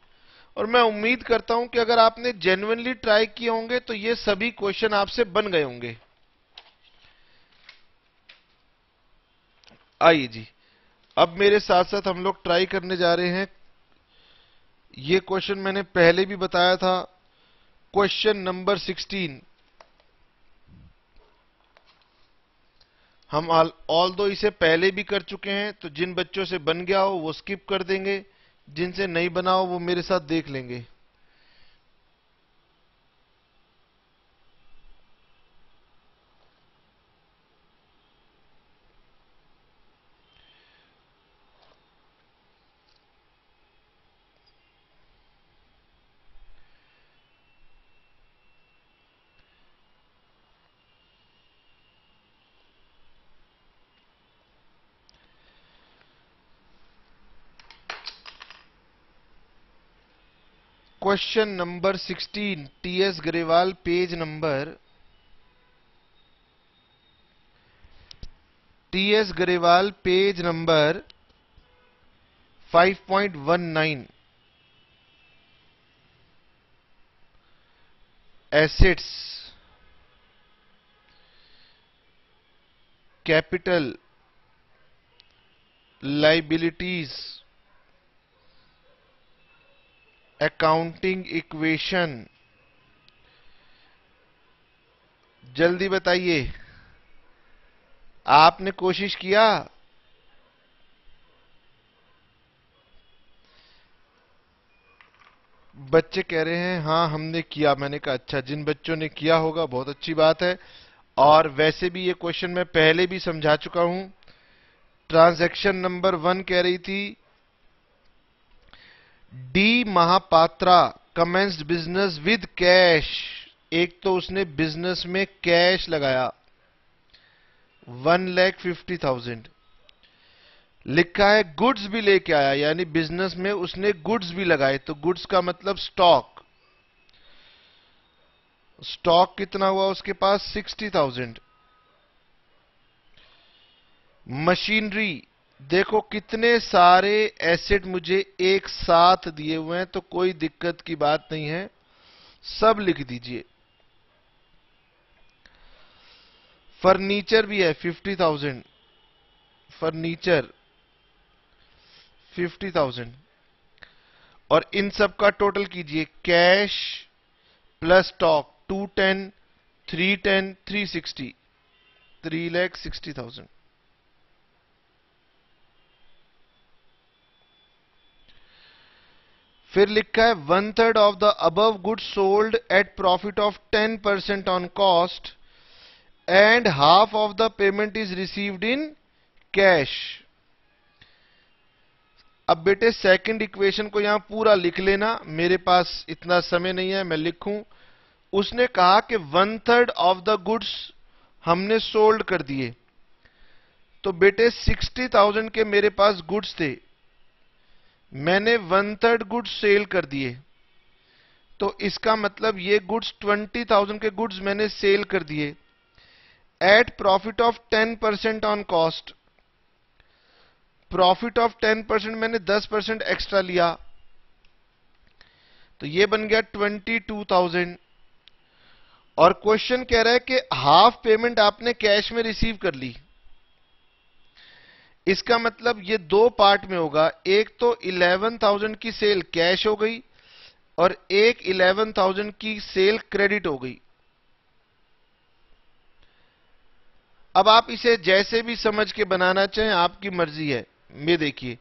और मैं उम्मीद करता हूं कि अगर आपने जेन्युइनली ट्राई किए होंगे तो ये सभी क्वेश्चन आपसे बन गए होंगे। आइए जी, अब मेरे साथ साथ हम लोग ट्राई करने जा रहे हैं। ये क्वेश्चन मैंने पहले भी बताया था, क्वेश्चन नंबर 16। हम ऑल दो इसे पहले भी कर चुके हैं, तो जिन बच्चों से बन गया हो वो स्किप कर देंगे, जिनसे नहीं बना हो वो मेरे साथ देख लेंगे। Question number 16, TS Grewal, page number TS Grewal, page number 5.19। Assets, capital, liabilities, accounting equation. जल्दी बताइए, आपने कोशिश किया? बच्चे कह रहे हैं हाँ हमने किया। मैंने कहा अच्छा, जिन बच्चों ने किया होगा बहुत अच्छी बात है। और वैसे भी ये क्वेश्चन मैं पहले भी समझा चुका हूं। ट्रांजैक्शन नंबर 1 कह रही थी D Mahapatra commenced business with cash. एक तो उसने बिजनेस में कैश लगाया 1,50,000। लिखा है गुड्स भी लेके आया, यानी बिजनेस में उसने गुड्स भी लगाए। तो गुड्स का मतलब स्टॉक। स्टॉक कितना हुआ उसके पास? 60,000। मशीनरी देखो कितने सारे एसेट मुझे एक साथ दिए हुए हैं, तो कोई दिक्कत की बात नहीं है, सब लिख दीजिए। फर्नीचर भी है 50,000, फर्नीचर 50,000, और इन सब का टोटल कीजिए। Cash plus stock 210, 310, 360, 3,60,000। फिर लिखा है 1/3 of the above goods sold at profit of 10% on cost and half of the payment is received in cash. अब बेटे सेकंड इक्वेशन को यहां पूरा लिख लेना, मेरे पास इतना समय नहीं है मैं लिखूं। उसने कहा कि 1/3 ऑफ द गुड्स हमने सोल्ड कर दिए, तो बेटे 60,000 के मेरे पास गुड्स थे, मैंने 1/3 गुड्स सेल कर दिए, तो इसका मतलब ये गुड्स 20,000 के गुड्स मैंने सेल कर दिए at profit of 10% on cost. Profit of 10% मैंने 10% एक्स्ट्रा लिया, तो ये बन गया 22,000। और क्वेश्चन कह रहा है कि हाफ पेमेंट आपने कैश में रिसीव कर ली। इसका मतलब ये दो पार्ट में होगा, एक तो 11,000 की सेल कैश हो गई और एक 11,000 की सेल क्रेडिट हो गई। अब आप इसे जैसे भी समझ के बनाना चाहें, आपकी मर्जी है। ये देखिए,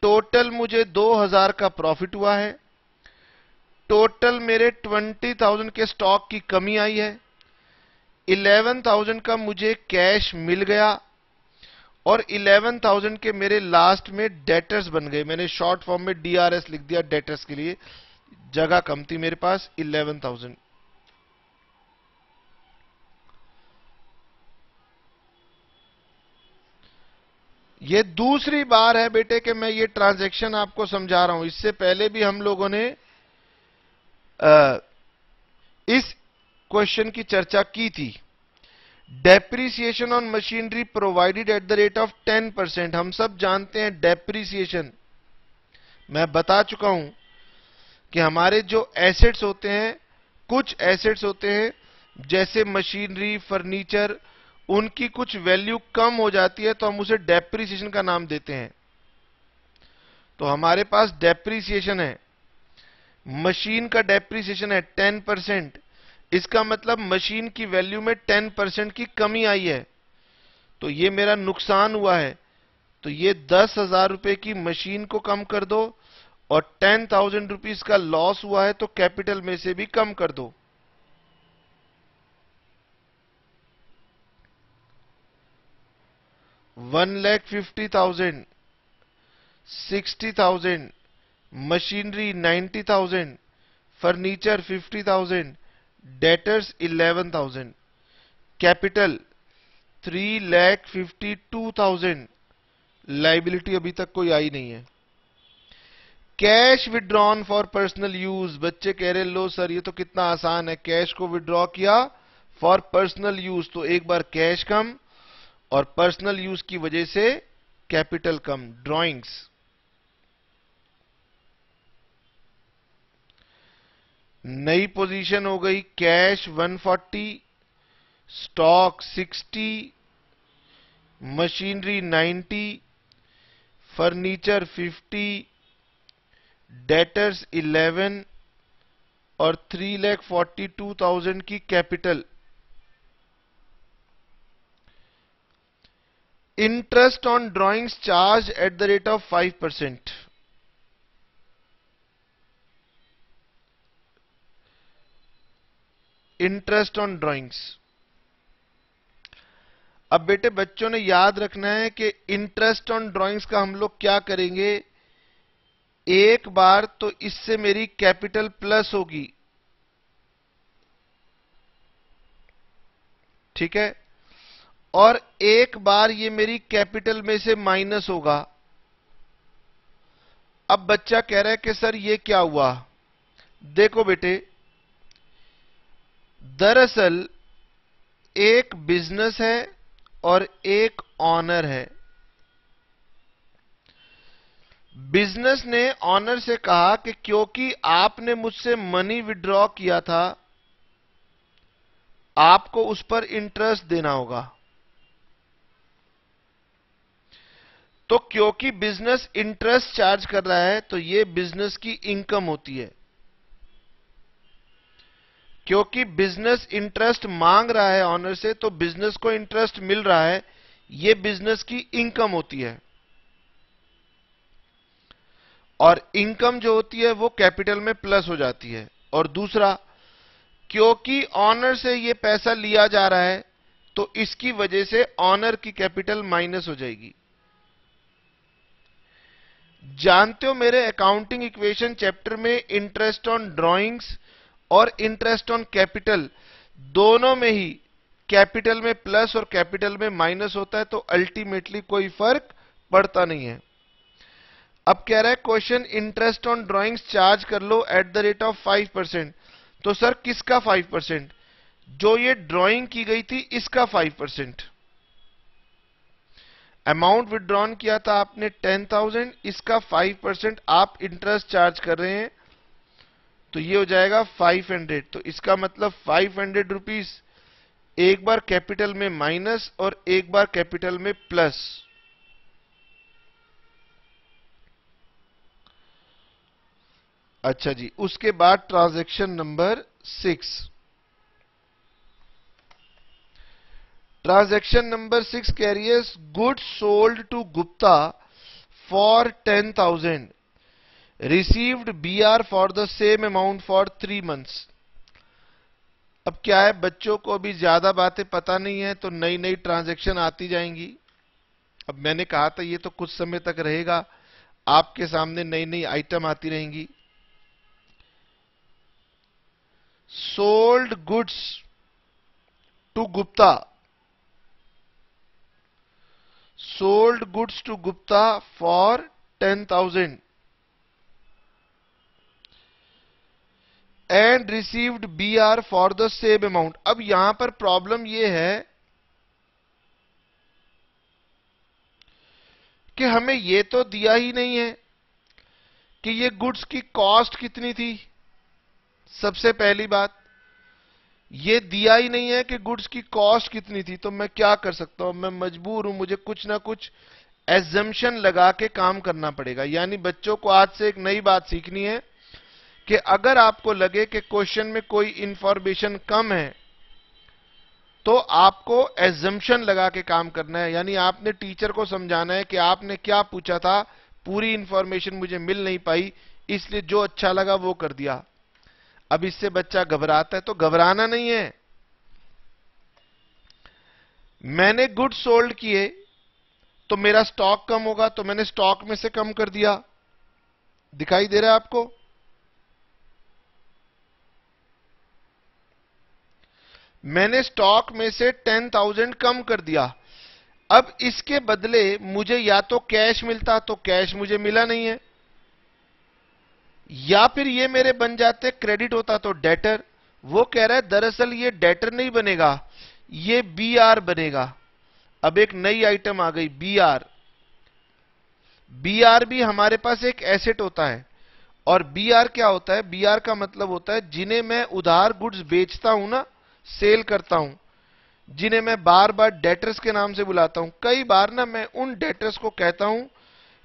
टोटल मुझे 2,000 का प्रॉफिट हुआ है, टोटल मेरे 20,000 के स्टॉक की कमी आई है, 11,000 का मुझे कैश मिल गया और 11,000 के मेरे लास्ट में डेटर्स बन गए। मैंने शॉर्ट फॉर्म में डीआरएस लिख दिया डेटर्स के लिए, जगह कम थी मेरे पास, 11,000। ये दूसरी बार है बेटे कि मैं ये ट्रांजैक्शन आपको समझा रहा हूं। इससे पहले भी हम लोगों ने इस क्वेश्चन की चर्चा की थी। Depreciation on machinery provided at the rate of 10%। हम सब जानते हैं डेप्रीसिएशन, मैं बता चुका हूं कि हमारे जो एसेट्स होते हैं, कुछ एसेट्स होते हैं जैसे मशीनरी, फर्नीचर, उनकी कुछ वैल्यू कम हो जाती है तो हम उसे डेप्रीसिएशन का नाम देते हैं। तो हमारे पास डेप्रीसिएशन है, मशीन का डेप्रीसिएशन है 10%। इसका मतलब मशीन की वैल्यू में 10% की कमी आई है, तो ये मेरा नुकसान हुआ है। तो ये 10,000 रुपए की मशीन को कम कर दो और 10,000 रुपीज का लॉस हुआ है तो कैपिटल में से भी कम कर दो। $1,50,000, 60,000, machinery 90,000, furniture 50,000, debtors 11,000, capital 3,52,000, liability अभी तक कोई आई नहीं है। Cash withdrawn for personal use. बच्चे कह रहे लो सर ये तो कितना आसान है, कैश को विड्रॉ किया फॉर पर्सनल यूज, तो एक बार कैश कम और पर्सनल यूज की वजह से कैपिटल कम। ड्राइंग्स, नई पोजीशन हो गई, cash 140, stock 60, machinery 90, furniture 50, debtors 11 और 3,42,000 की capital. Interest on drawings charge at the rate of 5%। Interest on drawings. अब बेटे बच्चों ने याद रखना है कि इंटरेस्ट ऑन ड्राइंग्स का हम लोग क्या करेंगे, एक बार तो इससे मेरी कैपिटल प्लस होगी, ठीक है, और एक बार ये मेरी कैपिटल में से माइनस होगा। अब बच्चा कह रहा है कि सर ये क्या हुआ। देखो बेटे, दरअसल एक बिजनेस है और एक ऑनर है। बिजनेस ने ऑनर से कहा कि क्योंकि आपने मुझसे मनी विड्रॉ किया था, आपको उस पर इंटरेस्ट देना होगा। तो क्योंकि बिजनेस इंटरेस्ट चार्ज कर रहा है तो यह बिजनेस की इनकम होती है। क्योंकि बिजनेस इंटरेस्ट मांग रहा है ऑनर से, तो बिजनेस को इंटरेस्ट मिल रहा है, यह बिजनेस की इनकम होती है। और इनकम जो होती है वो कैपिटल में प्लस हो जाती है। और दूसरा, क्योंकि ऑनर से ये पैसा लिया जा रहा है तो इसकी वजह से ऑनर की कैपिटल माइनस हो जाएगी। जानते हो मेरे अकाउंटिंग इक्वेशन चैप्टर में इंटरेस्ट ऑन ड्राइंग्स और इंटरेस्ट ऑन कैपिटल दोनों में ही कैपिटल में प्लस और कैपिटल में माइनस होता है, तो अल्टीमेटली कोई फर्क पड़ता नहीं है। अब कह रहा है question, interest on drawings charge कर लो एट द रेट ऑफ 5%। तो सर किसका 5%? जो ये ड्राइंग की गई थी इसका 5%। अमाउंट विड्रॉन किया था आपने 10,000, इसका 5% आप इंटरेस्ट चार्ज कर रहे हैं, तो ये हो जाएगा 500। तो इसका मतलब 500 रुपीज एक बार कैपिटल में माइनस और एक बार कैपिटल में प्लस। अच्छा जी, उसके बाद ट्रांजैक्शन नंबर 6। ट्रांजैक्शन नंबर 6 कह रही है goods sold to Gupta for 10,000 received BR for the same amount for 3 months. अब क्या है, बच्चों को अभी ज्यादा बातें पता नहीं है तो नई नई ट्रांजैक्शन आती जाएंगी। अब मैंने कहा था ये तो कुछ समय तक रहेगा, आपके सामने नई नई आइटम आती रहेंगी। Sold goods to Gupta, sold goods to Gupta for 10,000 and received BR for the same amount। अब यहां पर प्रॉब्लम यह है कि हमें यह तो दिया ही नहीं है कि ये गुड्स की कॉस्ट कितनी थी। सबसे पहली बात, ये दिया ही नहीं है कि गुड्स की कॉस्ट कितनी थी। तो मैं क्या कर सकता हूं, मैं मजबूर हूं, मुझे कुछ ना कुछ एजम्पशन लगा के काम करना पड़ेगा। यानी बच्चों को आज से एक नई बात सीखनी है कि अगर आपको लगे कि क्वेश्चन में कोई इंफॉर्मेशन कम है तो आपको एजम्पशन लगा के काम करना है। यानी आपने टीचर को समझाना है कि आपने क्या पूछा था, पूरी इंफॉर्मेशन मुझे मिल नहीं पाई, इसलिए जो अच्छा लगा वो कर दिया। अब इससे बच्चा घबराता है, तो घबराना नहीं है। मैंने गुड सोल्ड किए तो मेरा स्टॉक कम होगा, तो मैंने स्टॉक में से कम कर दिया। दिखाई दे रहा है आपको? मैंने स्टॉक में से 10,000 कम कर दिया। अब इसके बदले मुझे या तो कैश मिलता, तो कैश मुझे मिला नहीं है, या फिर ये मेरे बन जाते क्रेडिट होता तो डेटर। वो कह रहा है दरअसल ये डेटर नहीं बनेगा, ये बीआर बनेगा। अब एक नई आइटम आ गई, बीआर। बीआर भी हमारे पास एक एसेट होता है। और बीआर क्या होता है? बीआर का मतलब होता है जिन्हें मैं उधार गुड्स बेचता हूं ना, सेल करता हूं, जिन्हें मैं बार बार डेटर्स के नाम से बुलाता हूं। कई बार ना मैं उन डेटर्स को कहता हूं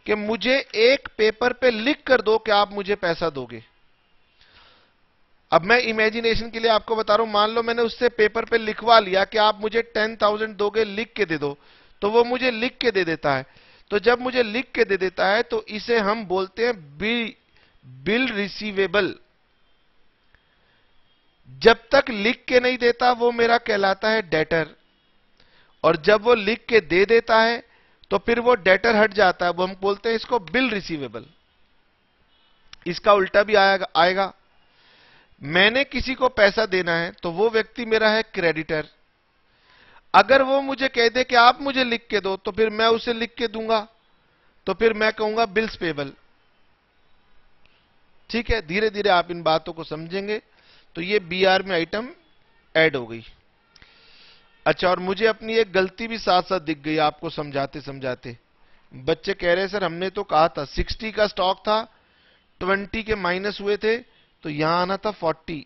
कि मुझे एक पेपर पे लिख कर दो कि आप मुझे पैसा दोगे। अब मैं इमेजिनेशन के लिए आपको बता रहा हूं, मान लो मैंने उससे पेपर पे लिखवा लिया कि आप मुझे 10,000 दोगे, लिख के दे दो, तो वो मुझे लिख के दे देता है। तो जब मुझे लिख के दे देता है तो इसे हम बोलते हैं बिल रिसीवेबल। जब तक लिख के नहीं देता वो मेरा कहलाता है डेटर, और जब वो लिख के दे देता है तो फिर वो डेटर हट जाता है, वो हम बोलते हैं इसको बिल रिसीवेबल। इसका उल्टा भी आएगा। मैंने किसी को पैसा देना है तो वो व्यक्ति मेरा है क्रेडिटर। अगर वो मुझे कह दे कि आप मुझे लिख के दो, तो फिर मैं उसे लिख के दूंगा, तो फिर मैं कहूंगा बिल्स पेबल। ठीक है, धीरे धीरे आप इन बातों को समझेंगे। तो ये बीआर में आइटम ऐड हो गई। अच्छा, और मुझे अपनी एक गलती भी साथ साथ दिख गई आपको समझाते समझाते। बच्चे कह रहे हैं सर हमने तो कहा था 60 का स्टॉक था, 20 के माइनस हुए थे, तो यहां आना था 40,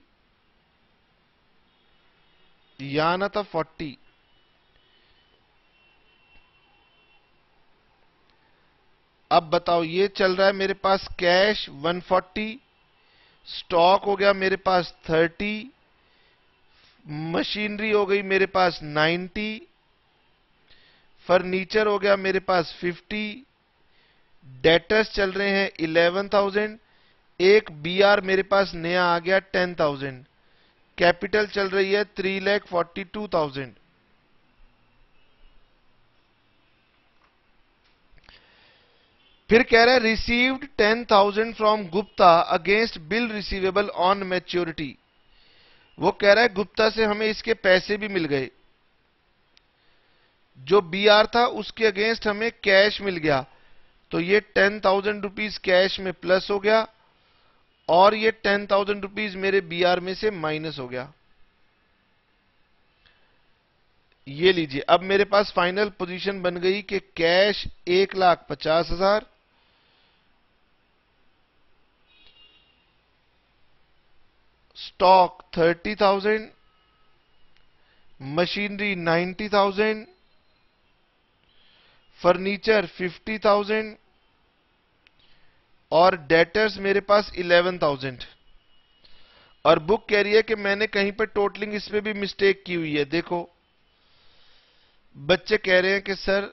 यहां आना था 40। अब बताओ, ये चल रहा है मेरे पास कैश 140, स्टॉक हो गया मेरे पास 30, मशीनरी हो गई मेरे पास 90, फर्नीचर हो गया मेरे पास 50, डेटर्स चल रहे हैं 11,000, एक बीआर मेरे पास नया आ गया 10,000, कैपिटल चल रही है 3,42,000। फिर कह रहा है received 10,000 from Gupta against bill receivable on maturity. वो कह रहा है गुप्ता से हमें इसके पैसे भी मिल गए, जो बीआर था उसके अगेंस्ट हमें कैश मिल गया, तो ये 10,000 रुपीज कैश में प्लस हो गया और ये 10,000 रुपीज मेरे बीआर में से माइनस हो गया। ये लीजिए, अब मेरे पास फाइनल पोजीशन बन गई कि कैश 1,50,000, स्टॉक 30,000, मशीनरी 90,000, फर्नीचर 50,000 और डेटर्स मेरे पास 11,000। और बुक कह रही है कि मैंने कहीं पर टोटलिंग इसमें भी मिस्टेक की हुई है। देखो बच्चे कह रहे हैं कि सर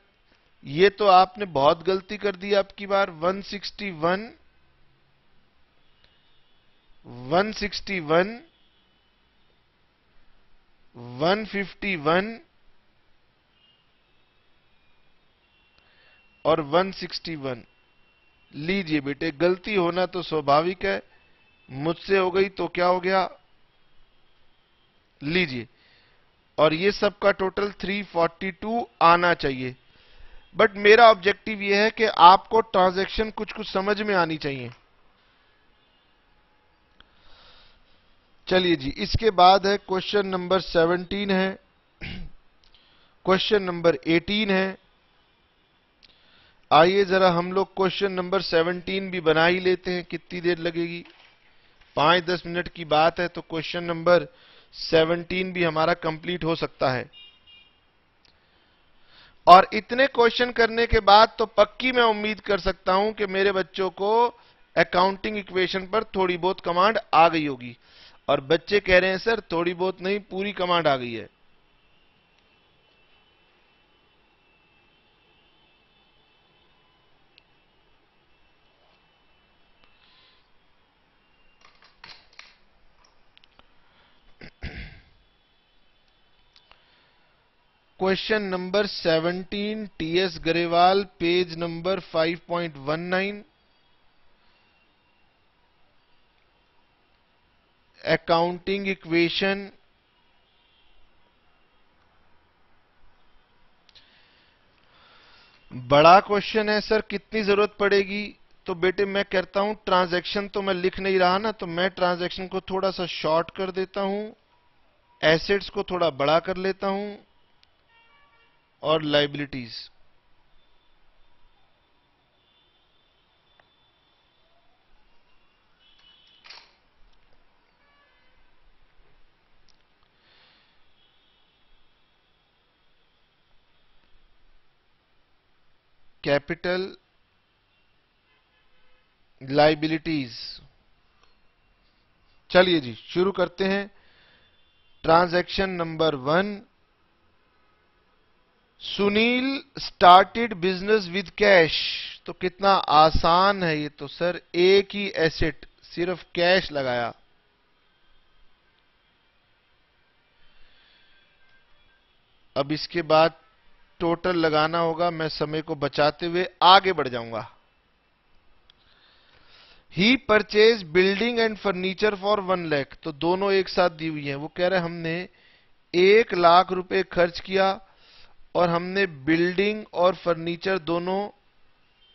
ये तो आपने बहुत गलती कर दी आपकी बार। 161, 151, 151 और 161। लीजिए बेटे, गलती होना तो स्वाभाविक है, मुझसे हो गई तो क्या हो गया, लीजिए। और ये सब का टोटल 342 आना चाहिए। बट मेरा ऑब्जेक्टिव ये है कि आपको ट्रांजैक्शन कुछ कुछ समझ में आनी चाहिए। चलिए जी, इसके बाद है क्वेश्चन नंबर 17 है, क्वेश्चन नंबर 18 है। आइए जरा हम लोग क्वेश्चन नंबर 17 भी बना ही लेते हैं। कितनी देर लगेगी, 5-10 मिनट की बात है, तो क्वेश्चन नंबर 17 भी हमारा कंप्लीट हो सकता है। और इतने क्वेश्चन करने के बाद तो पक्की मैं उम्मीद कर सकता हूं कि मेरे बच्चों को अकाउंटिंग इक्वेशन पर थोड़ी बहुत कमांड आ गई होगी। और बच्चे कह रहे हैं सर थोड़ी बहुत नहीं, पूरी कमांड आ गई है। Question number 17, TS Grewal, page number 5.19, accounting equation. बड़ा क्वेश्चन है सर, कितनी जरूरत पड़ेगी? तो बेटे मैं कहता हूं ट्रांजैक्शन तो मैं लिख नहीं रहा ना, तो मैं ट्रांजैक्शन को थोड़ा सा शॉर्ट कर देता हूं, एसेट्स को थोड़ा बड़ा कर लेता हूं और लाइबिलिटीज। Capital, liabilities. चलिए जी शुरू करते हैं। Transaction number 1, Sunil started business with cash. तो कितना आसान है ये तो सर, एक ही एसेट सिर्फ कैश लगाया। अब इसके बाद टोटल लगाना होगा, मैं समय को बचाते हुए आगे बढ़ जाऊंगा। ही purchase building and furniture for 1 lakh. तो दोनों एक साथ दी हुई हैं। वो कह रहे हैं हमने 1 लाख रुपए खर्च किया और हमने बिल्डिंग और फर्नीचर दोनों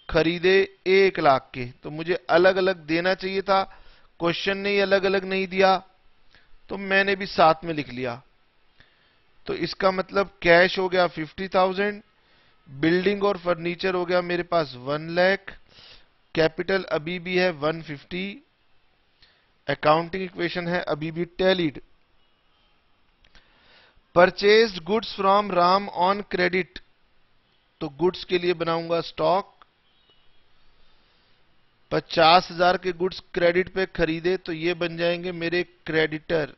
खरीदे 1 लाख के। तो मुझे अलग अलग देना चाहिए था, क्वेश्चन ने ही अलग अलग नहीं दिया, तो मैंने भी साथ में लिख लिया। तो इसका मतलब कैश हो गया 50,000, बिल्डिंग और फर्नीचर हो गया मेरे पास 1 लाख, कैपिटल अभी भी है 150, अकाउंटिंग इक्वेशन है अभी भी tallied. Purchased goods from Ram on credit, तो गुड्स के लिए बनाऊंगा स्टॉक। 50,000 के गुड्स क्रेडिट पे खरीदे तो ये बन जाएंगे मेरे क्रेडिटर।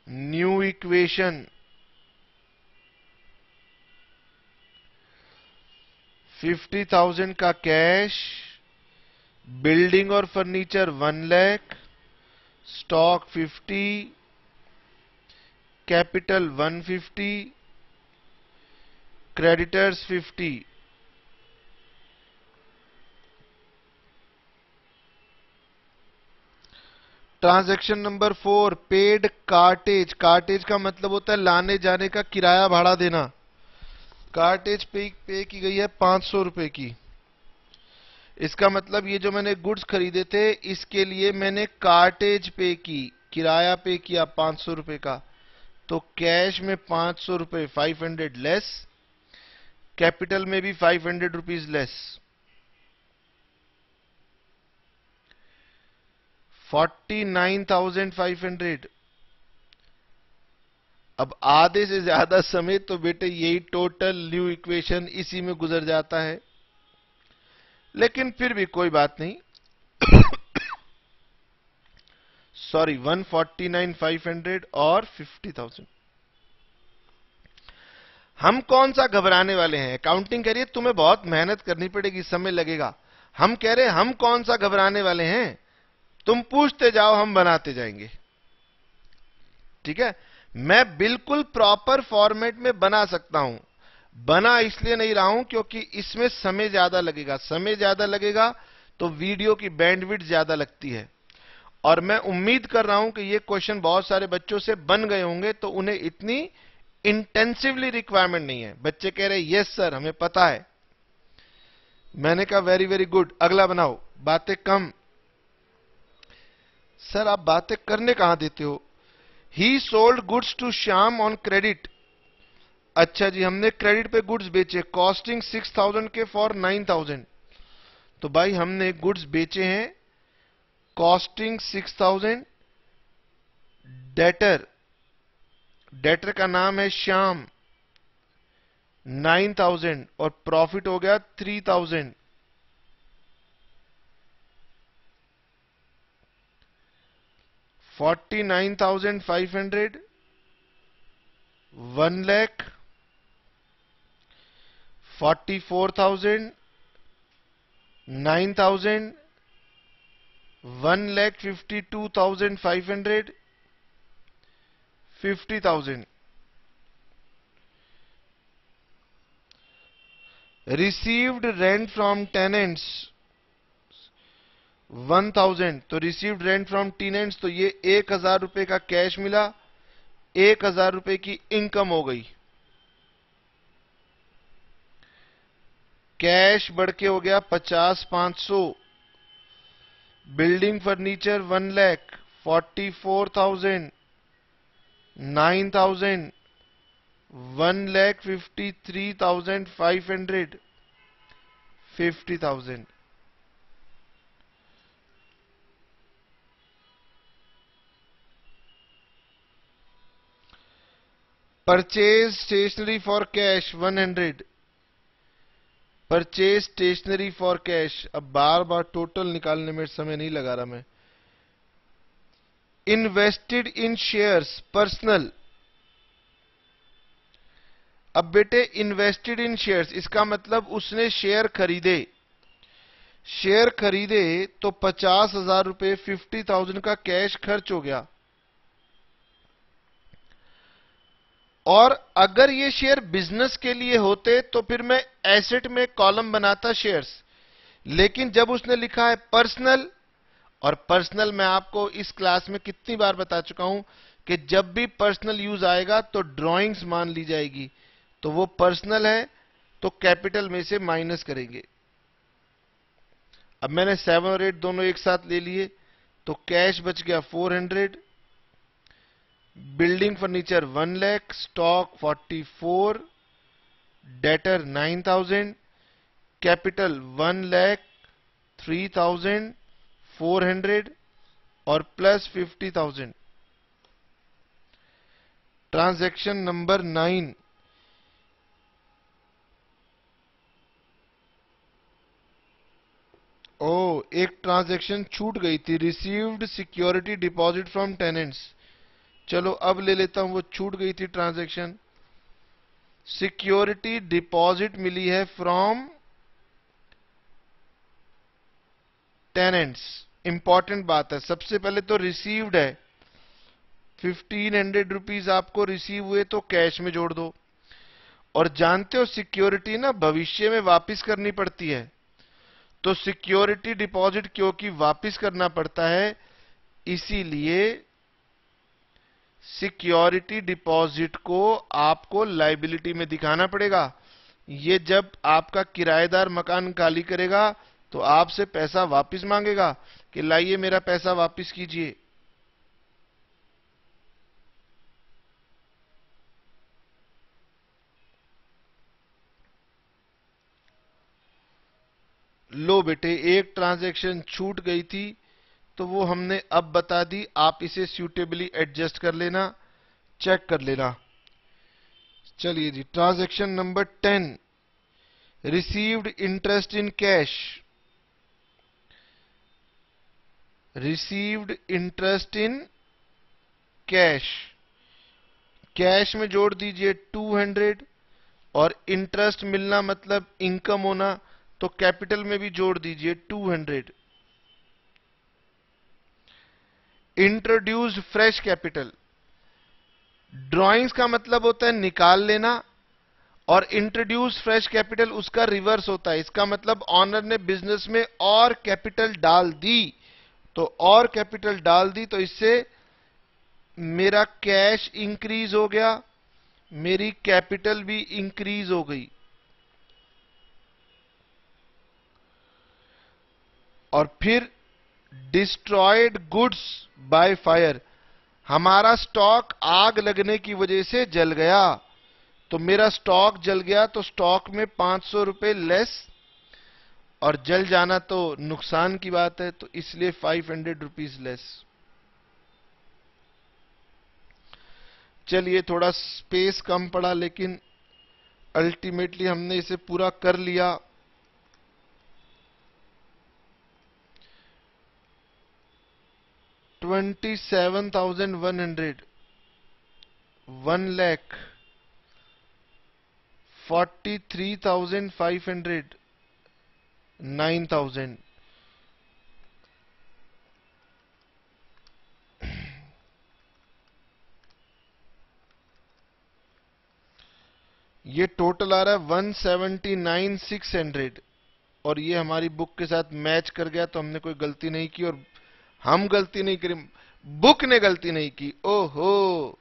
न्यू इक्वेशन 50,000 का कैश, बिल्डिंग और furniture 1 lakh, stock 50, capital 150, creditors 50। Transaction number 4, paid cartage. Cartage का मतलब होता है लाने जाने का किराया भाड़ा देना। कार्टेज पे की गई है 500 रुपए की। इसका मतलब ये जो मैंने गुड्स खरीदे थे इसके लिए मैंने कार्टेज पे की, किराया पे किया 500 रुपए का। तो कैश में 500 रुपए 500 लेस, कैपिटल में भी 500 रुपीज लेस, 49,500। अब आधे से ज्यादा समय तो बेटे यही टोटल न्यू इक्वेशन इसी में गुजर जाता है, लेकिन फिर भी कोई बात नहीं। सॉरी 149,500 और 50,000। हम कौन सा घबराने वाले हैं? अकाउंटिंग कह रही है तुम्हें बहुत मेहनत करनी पड़ेगी, समय लगेगा। हम कह रहे हैं हम कौन सा घबराने वाले हैं, तुम पूछते जाओ हम बनाते जाएंगे। ठीक है, मैं बिल्कुल प्रॉपर फॉर्मेट में बना सकता हूं। बना इसलिए नहीं रहा हूं क्योंकि इसमें समय ज्यादा लगेगा। समय ज्यादा लगेगा तो वीडियो की बैंडविड्थ ज्यादा लगती है। और मैं उम्मीद कर रहा हूं कि ये क्वेश्चन बहुत सारे बच्चों से बन गए होंगे, तो उन्हें इतनी इंटेंसिवली रिक्वायरमेंट नहीं है। बच्चे कह रहे यस सर हमें पता है। मैंने कहा वेरी वेरी गुड, अगला बनाओ। बातें कम। सर आप बातें करने कहां देते हो? ही sold goods to Shyam on credit. अच्छा जी, हमने क्रेडिट पे गुड्स बेचे, कॉस्टिंग 6,000 के फॉर 9,000। तो भाई हमने गुड्स बेचे हैं कॉस्टिंग 6,000। डेटर का नाम है श्याम, 9,000 और प्रॉफिट हो गया 3,000। 49,500, 1 lakh, 44,000, 9,000, 1,52,500, 50,000। Received rent from tenants 1,000। तो रिसीव्ड रेंट फ्रॉम टेनेंट्स, तो ये 1,000 रुपए का कैश मिला, 1,000 रुपए की इनकम हो गई। कैश बढ़ के हो गया 50,500। Building furniture 1 lakh, 44,000, 9,000, 1,53,500, 50,000। Purchase stationery for cash 100। Purchase stationery for cash. अब बार बार टोटल निकालने में समय नहीं लगा रहा मैं। Invested in shares personal. अब बेटे इन्वेस्टेड इन शेयर्स इसका मतलब उसने शेयर खरीदे। शेयर खरीदे तो 50,000 रुपए 50,000 का कैश खर्च हो गया। और अगर ये शेयर बिजनेस के लिए होते तो फिर मैं एसेट में कॉलम बनाता शेयर्स। लेकिन जब उसने लिखा है पर्सनल, और पर्सनल मैं आपको इस क्लास में कितनी बार बता चुका हूं कि जब भी पर्सनल यूज आएगा तो ड्राइंग्स मान ली जाएगी। तो वो पर्सनल है तो कैपिटल में से माइनस करेंगे। अब मैंने 7 और 8 दोनों एक साथ ले लिए तो कैश बच गया 400, building furniture 1 lakh, stock 44, debtor 9000, capital 1 lakh 3400 और प्लस 50,000। ट्रांजैक्शन नंबर 9, एक ट्रांजैक्शन छूट गई थी, received security deposit from tenants. चलो अब ले लेता हूं, वो छूट गई थी ट्रांजैक्शन। सिक्योरिटी डिपॉजिट मिली है फ्रॉम टेनेंट्स। इंपॉर्टेंट बात है, सबसे पहले तो रिसीव्ड है, 1500 रुपीज आपको रिसीव हुए तो कैश में जोड़ दो। और जानते हो सिक्योरिटी ना भविष्य में वापस करनी पड़ती है, तो सिक्योरिटी डिपॉजिट क्योंकि वापस करना पड़ता है, इसीलिए सिक्योरिटी डिपॉजिट को आपको लायबिलिटी में दिखाना पड़ेगा। ये जब आपका किराएदार मकान खाली करेगा तो आपसे पैसा वापस मांगेगा कि लाइए मेरा पैसा वापस कीजिए। लो बेटे, एक ट्रांजैक्शन छूट गई थी तो वो हमने अब बता दी, आप इसे सूटेबली एडजस्ट कर लेना, चेक कर लेना। चलिए जी, transaction number 10, received interest in cash. Received interest in cash, cash में जोड़ दीजिए 200 और इंटरेस्ट मिलना मतलब इनकम होना, तो कैपिटल में भी जोड़ दीजिए 200। इंट्रोड्यूस्ड फ्रेश कैपिटल, ड्राइंग्स का मतलब होता है निकाल लेना, और इंट्रोड्यूस फ्रेश कैपिटल उसका रिवर्स होता है। इसका मतलब ऑनर ने बिजनेस में और कैपिटल डाल दी, तो और कैपिटल डाल दी तो इससे मेरा कैश इंक्रीज हो गया, मेरी कैपिटल भी इंक्रीज हो गई। और फिर डिस्ट्रॉयड गुड्स बाय फायर, हमारा स्टॉक आग लगने की वजह से जल गया, तो मेरा स्टॉक जल गया तो स्टॉक में 500 रुपए लेस, और जल जाना तो नुकसान की बात है, तो इसलिए 500 रुपीज लेस। चलिए थोड़ा स्पेस कम पड़ा, लेकिन अल्टीमेटली हमने इसे पूरा कर लिया। $27,100, 1 लाख 43,500, 9,000। ये टोटल आ रहा है 179,600, और ये हमारी बुक के साथ मैच कर गया, तो हमने कोई गलती नहीं की, और हम गलती नहीं करी, बुक ने गलती नहीं की। ओहो,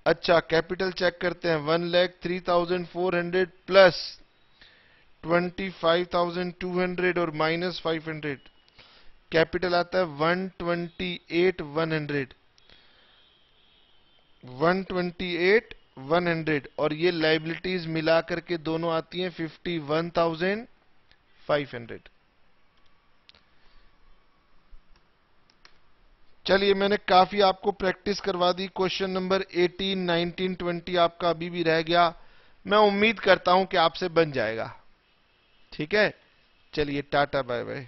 अच्छा कैपिटल चेक करते हैं, 1,03,400 प्लस 25,200 और माइनस 500, कैपिटल आता है 128,100, 128,100, और ये लाइबिलिटीज मिला करके दोनों आती हैं 51,500। चलिए, मैंने काफी आपको प्रैक्टिस करवा दी। क्वेश्चन नंबर 18, 19, 20 आपका अभी भी रह गया, मैं उम्मीद करता हूं कि आपसे बन जाएगा। ठीक है, चलिए टाटा बाय बाय।